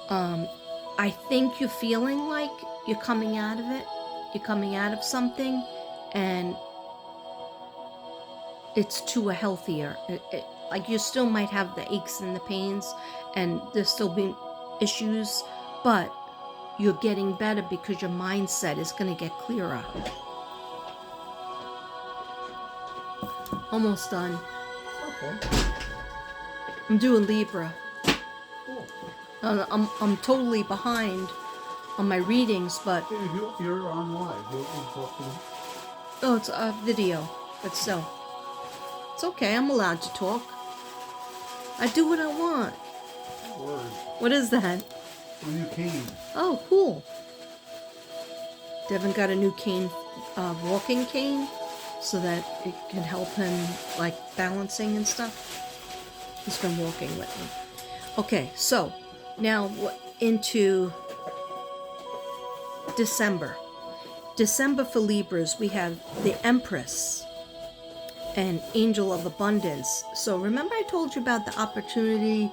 I think you're feeling like you're coming out of it. You're coming out of something, and it's to a healthier. Like you still might have the aches and the pains, and there's still been issues, but you're getting better because your mindset is going to get clearer. Almost done. Okay. I'm doing Libra. Cool. I'm totally behind on my readings, but You're on live. You're talking. oh, it's a video, but still, it's okay. I'm allowed to talk. I do what I want. Word. What is that? A new cane. Oh, cool. Devin got a new cane, walking cane, so that it can help him, like, balancing and stuff. He's been walking with me. Okay, so now into December. December for Libras, we have the Empress and Angel of Abundance. So remember I told you about the opportunity,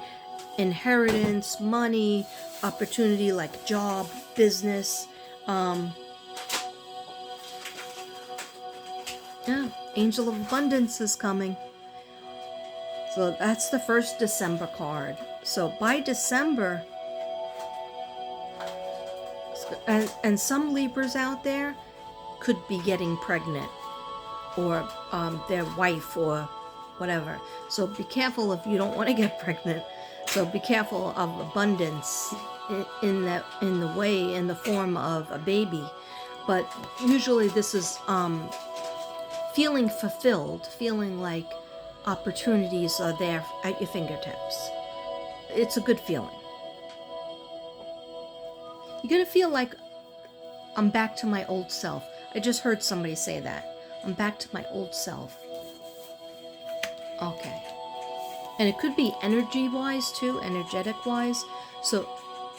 inheritance, money, opportunity like job, business. Yeah, Angel of Abundance is coming. So that's the first December card. So by December, and some Libras out there could be getting pregnant, or their wife or whatever. So be careful if you don't want to get pregnant. So be careful of abundance in the form of a baby. But usually this is feeling fulfilled, feeling like opportunities are there at your fingertips. It's a good feeling. You're going to feel like I'm back to my old self. I just heard somebody say that. I'm back to my old self. Okay. And it could be energy-wise too, energetic-wise. So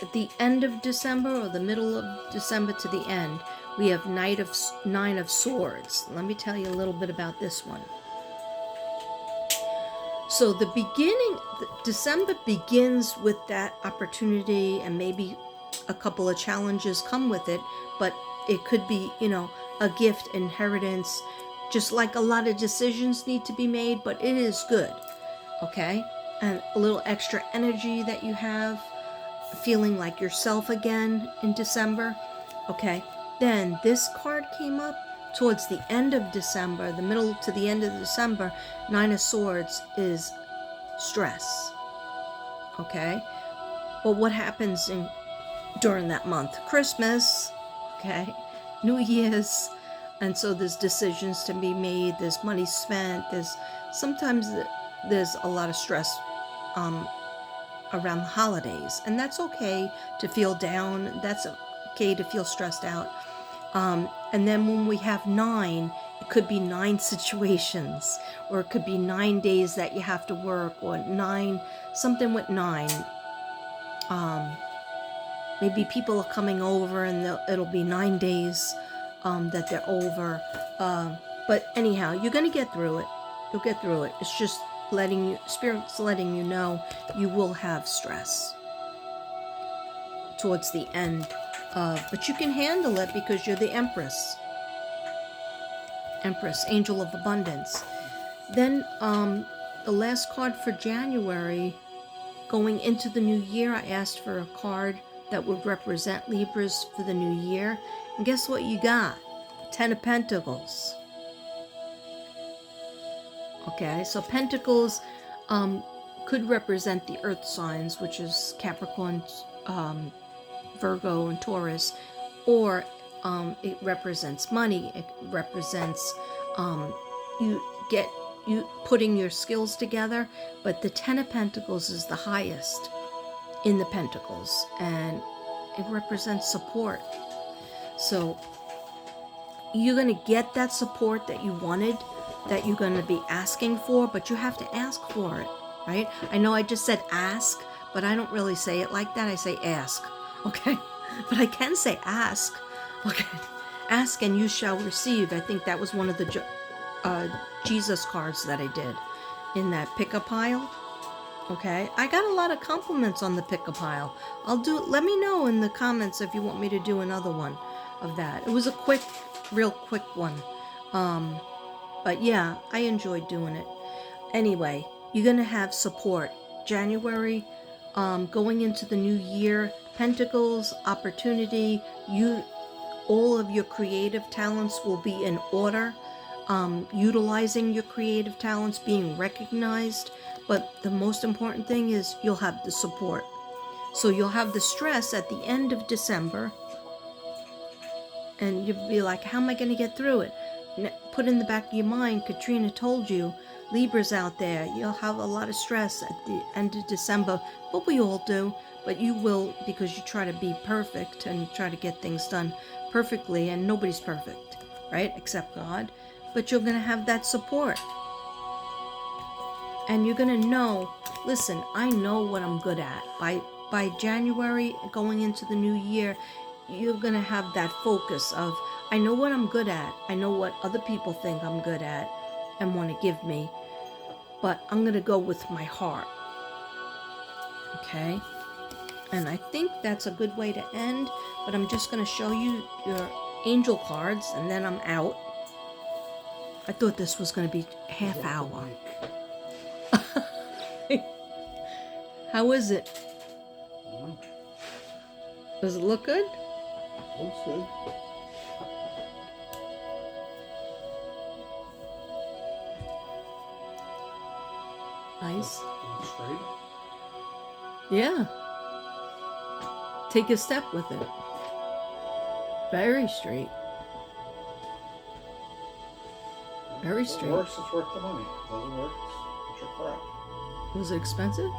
at the end of December or the middle of December to the end, we have Nine of Swords. Let me tell you a little bit about this one. So December begins with that opportunity, and maybe a couple of challenges come with it, but it could be, a gift, inheritance, just like a lot of decisions need to be made, but it is good, okay? And a little extra energy that you have, feeling like yourself again in December, okay? Then this card came up towards the end of December, the middle to the end of December. Nine of Swords is stress, okay? But what happens during that month? Christmas, okay? New Year's, and so there's decisions to be made, there's money spent, sometimes there's a lot of stress around the holidays, and that's okay to feel down, that's okay to feel stressed out. And then when we have 9, it could be 9 situations, or it could be 9 days that you have to work, or 9, something with 9. Maybe people are coming over and it'll be 9 days that they're over. But anyhow, you're going to get through it. You'll get through it. It's just Spirit's letting you know you will have stress towards the end. But you can handle it because you're the Empress. Empress, Angel of Abundance. Then the last card for January, going into the new year, I asked for a card that would represent Libras for the new year. And guess what you got? 10 of Pentacles. Okay, so Pentacles could represent the earth signs, which is Capricorn, Virgo, and Taurus, or it represents money. It represents you putting your skills together. But the 10 of Pentacles is the highest in the Pentacles, and it represents support. So you're going to get that support that you wanted, that you're going to be asking for, but you have to ask for it, right? I know I just said ask, but I don't really say it like that. I say ask, okay? But I can say ask, okay? Ask and you shall receive. I think that was one of the Jesus cards that I did in that pick-a pile, okay? I got a lot of compliments on the pick-a-pile. Let me know in the comments if you want me to do another one of that. It was a real quick one. But yeah, I enjoyed doing it. Anyway, you're going to have support. January, going into the new year, Pentacles, opportunity, all of your creative talents will be in order. Utilizing your creative talents, being recognized. But the most important thing is you'll have the support. So you'll have the stress at the end of December. And you'll be like, how am I going to get through it? Put in the back of your mind, Katrina told you, Libras out there, you'll have a lot of stress at the end of December. But we all do. But you will, because you try to be perfect and try to get things done perfectly. And nobody's perfect, right? Except God. But you're going to have that support. And you're going to know, listen, I know what I'm good at. By January, going into the new year, you're going to have that focus of, I know what I'm good at. I know what other people think I'm good at and want to give me. But I'm going to go with my heart. Okay? And I think that's a good way to end. But I'm just going to show you your angel cards and then I'm out. I thought this was going to be half hour. How is it? Does it look good? Looks good. Nice. Straight. Yeah. Take a step with it. Very straight. Very straight. If it works, it's worth the money. If it doesn't work, it's your crap. Was it expensive?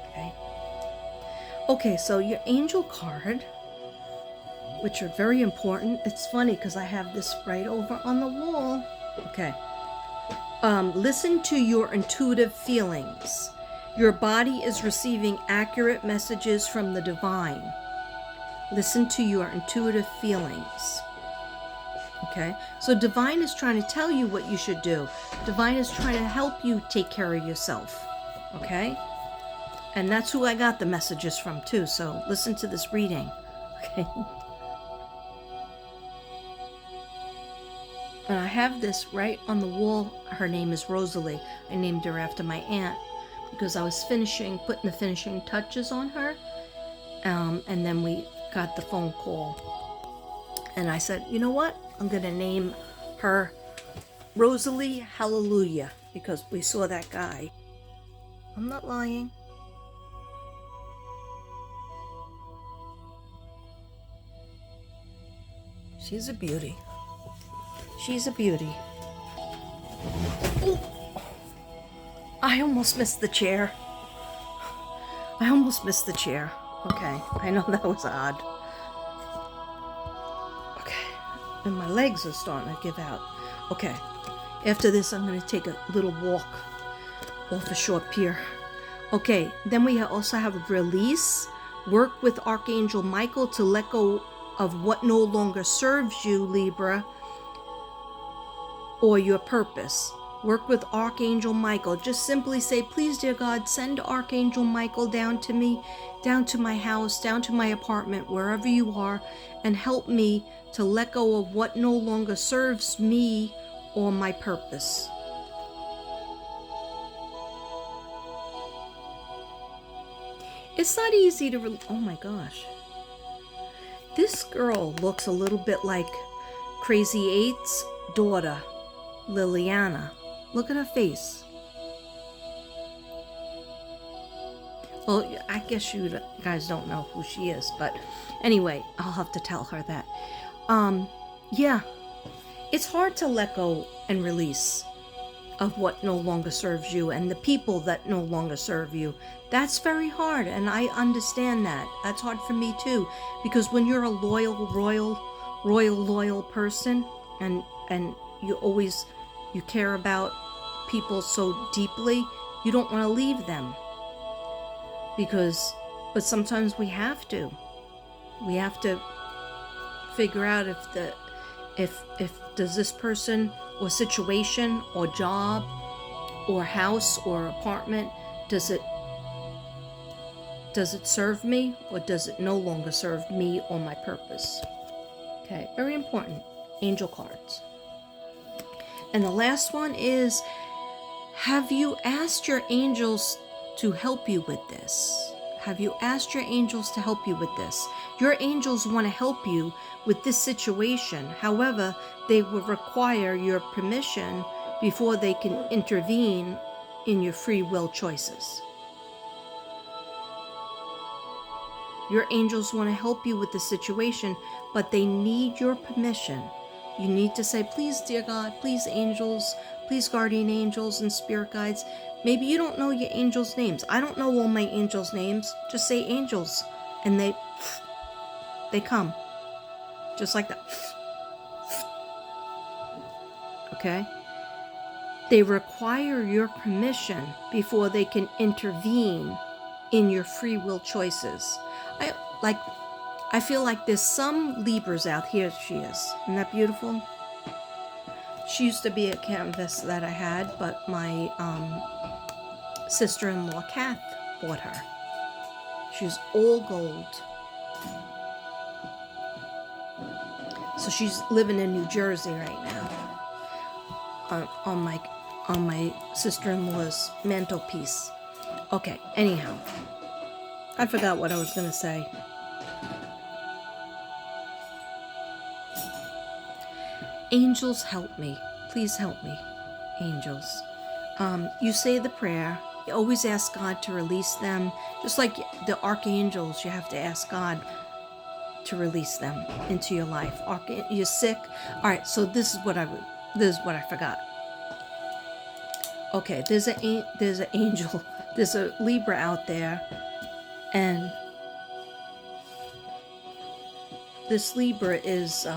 Okay. Okay, so your angel card, which are very important. It's funny because I have this right over on the wall. Okay. Listen to your intuitive feelings. Your body is receiving accurate messages from the divine. Listen to your intuitive feelings. Okay, so divine is trying to tell you what you should do. Divine is trying to help you take care of yourself. Okay, and that's who I got the messages from too. So listen to this reading. Okay, and I have this right on the wall. Her name is Rosalie. I named her after my aunt because I was putting the finishing touches on her, and then we got the phone call, and I said, you know what? I'm going to name her Rosalie Hallelujah because we saw that guy. I'm not lying. She's a beauty. She's a beauty. Ooh. I almost missed the chair. Okay, I know that was odd. And my legs are starting to give out. Okay, after this I'm going to take a little walk off a short pier. Okay, then we also have release. Work with Archangel Michael to let go of what no longer serves you, Libra, or your purpose. Work with Archangel Michael. Just simply say, please, dear God, send Archangel Michael down to me, down to my house, down to my apartment, wherever you are, and help me to let go of what no longer serves me or my purpose. It's not easy to oh my gosh. This girl looks a little bit like Crazy Eight's daughter, Liliana. Look at her face. Well, I guess you guys don't know who she is, but anyway, I'll have to tell her that. Yeah, it's hard to let go and release of what no longer serves you and the people that no longer serve you. That's very hard, and I understand that. That's hard for me too, because when you're a loyal person, and you care about people so deeply, you don't want to leave them. But sometimes we have to figure out if does this person or situation or job or house or apartment, does it serve me, or does it no longer serve me or my purpose? Okay, very important. Angel cards. And the last one is, have you asked your angels to help you with this? Have you asked your angels to help you with this? Your angels want to help you with this situation. However, they will require your permission before they can intervene in your free will choices. Your angels want to help you with the situation, but they need your permission. You need to say, please, dear God, please, angels, please, guardian angels and spirit guides. Maybe you don't know your angels' names. I don't know all my angels' names. Just say angels, and they come. Just like that. Okay? They require your permission before they can intervene in your free will choices. I feel like there's some Libras out here. She is. Isn't that beautiful? She used to be a canvas that I had, but my sister-in-law, Kath, bought her. She's all gold. So she's living in New Jersey right now. On my sister-in-law's mantelpiece. Okay, anyhow. I forgot what I was going to say. Angels, help me. Please help me, angels. You say the prayer. You always ask God to release them. Just like the archangels, you have to ask God to release them into your life. You're sick. All right, so this is what I forgot. Okay, there's an angel. There's a Libra out there, and this Libra is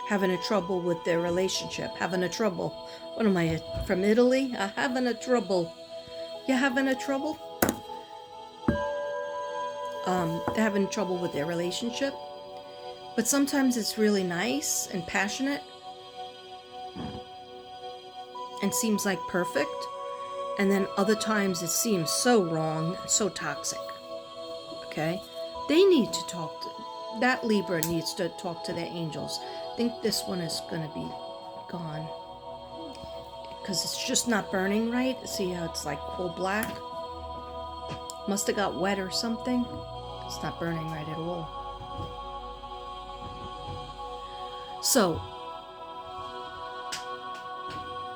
having a trouble with their relationship. Having a trouble. What am I, from Italy? Having a trouble. You having a trouble? They're having trouble with their relationship. But sometimes it's really nice and passionate and seems like perfect. And then other times it seems so wrong, so toxic. Okay? They need to talk to, that Libra needs to talk to their angels. I think this one is going to be gone. Because it's just not burning right. See how it's like coal black? Must have got wet or something. It's not burning right at all. So,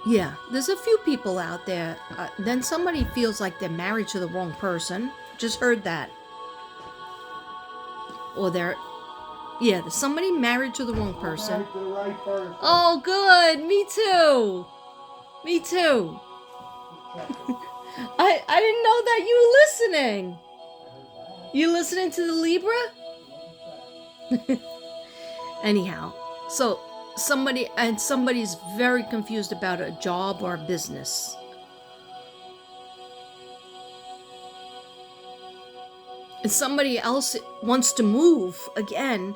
yeah, there's a few people out there. Then somebody feels like they're married to the wrong person. Just heard that. Or there's somebody married to the wrong person. Married to the right person. Oh, good. Me too. Me too. I didn't know that you were listening. You listening to the Libra? Anyhow, so somebody's very confused about a job or a business. and somebody else wants to move again,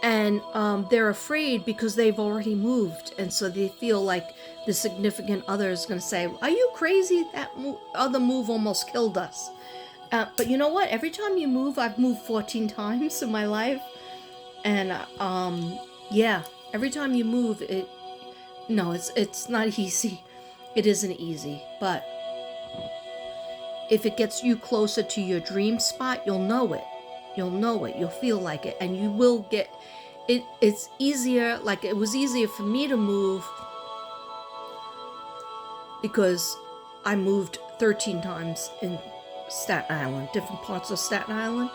and they're afraid because they've already moved, and so they feel like the significant other is going to say, "Are you crazy? That other move almost killed us." But you know what? Every time you move, I've moved 14 times in my life, and yeah, every time you move, it's not easy. It isn't easy, but if it gets you closer to your dream spot, you'll know it. You'll know it. You'll feel like it, and you will get it. It's easier. Like, it was easier for me to move because I moved 13 times in Staten Island, different parts of Staten Island.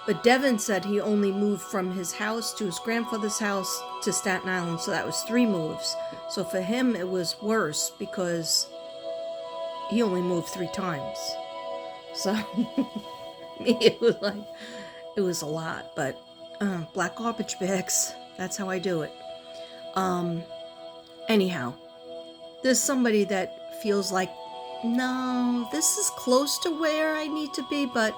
But Devin said he only moved from his house to his grandfather's house to Staten Island, so that was 3 moves. So for him, it was worse because he only moved 3 times. So me, it was a lot. But black garbage bags, that's how I do it. Anyhow, there's somebody that feels like, no, this is close to where I need to be, but,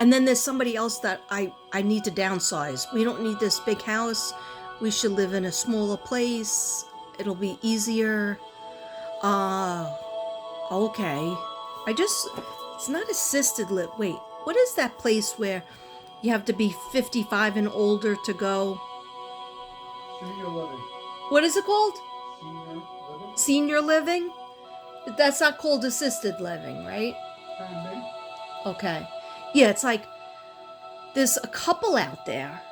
and then there's somebody else that I need to downsize. We don't need this big house. We should live in a smaller place. It'll be easier. Okay. It's not assisted live. Wait, what is that place where you have to be 55 and older to go? Senior living. What is it called? Senior living? Senior living? That's not called assisted living, right? Can be. Okay. Yeah, it's like there's a couple out there.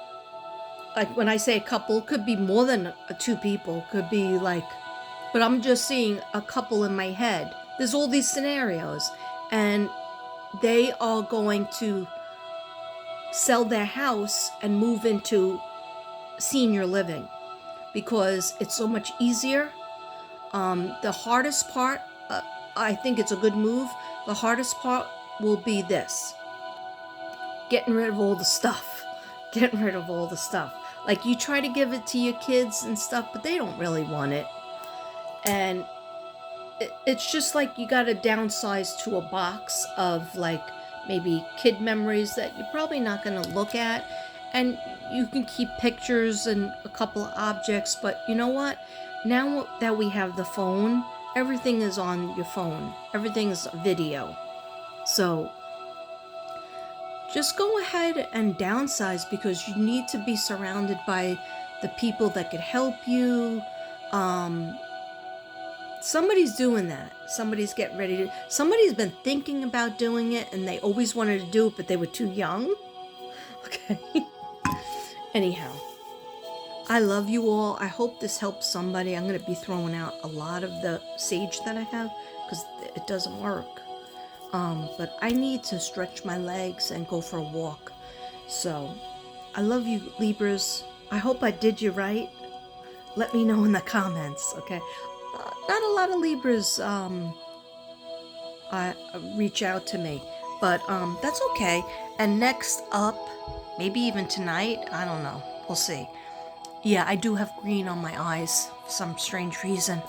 Like, when I say a couple, it could be more than 2 people. Could be like, but I'm just seeing a couple in my head. There's all these scenarios, and they are going to sell their house and move into senior living because it's so much easier. The hardest part, I think it's a good move. The hardest part will be this: getting rid of all the stuff. Getting rid of all the stuff. Like, you try to give it to your kids and stuff, but they don't really want it. And it's just like you got to downsize to a box of, like, maybe kid memories that you're probably not going to look at. And you can keep pictures and a couple of objects, but you know what? Now that we have the phone, everything is on your phone. Everything is video. So just go ahead and downsize, because you need to be surrounded by the people that could help you. Somebody's doing that. Somebody's getting ready to. Somebody's been thinking about doing it, and they always wanted to do it, but they were too young. Okay. Anyhow, I love you all. I hope this helps somebody. I'm going to be throwing out a lot of the sage that I have because it doesn't work. But I need to stretch my legs and go for a walk. So, I love you, Libras. I hope I did you right. Let me know in the comments, okay? Not a lot of Libras reach out to me, but that's okay. And next up, maybe even tonight, I don't know. We'll see. Yeah, I do have green on my eyes for some strange reason.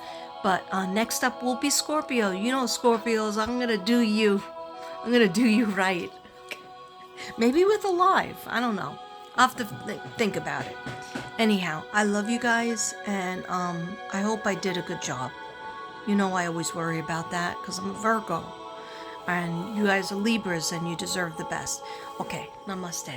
But next up will be Scorpio. You know, Scorpios, I'm going to do you. I'm going to do you right. Maybe with a live. I don't know. I'll have to think about it. Anyhow, I love you guys, and I hope I did a good job. You know, I always worry about that because I'm a Virgo. And you guys are Libras, and you deserve the best. Okay, namaste.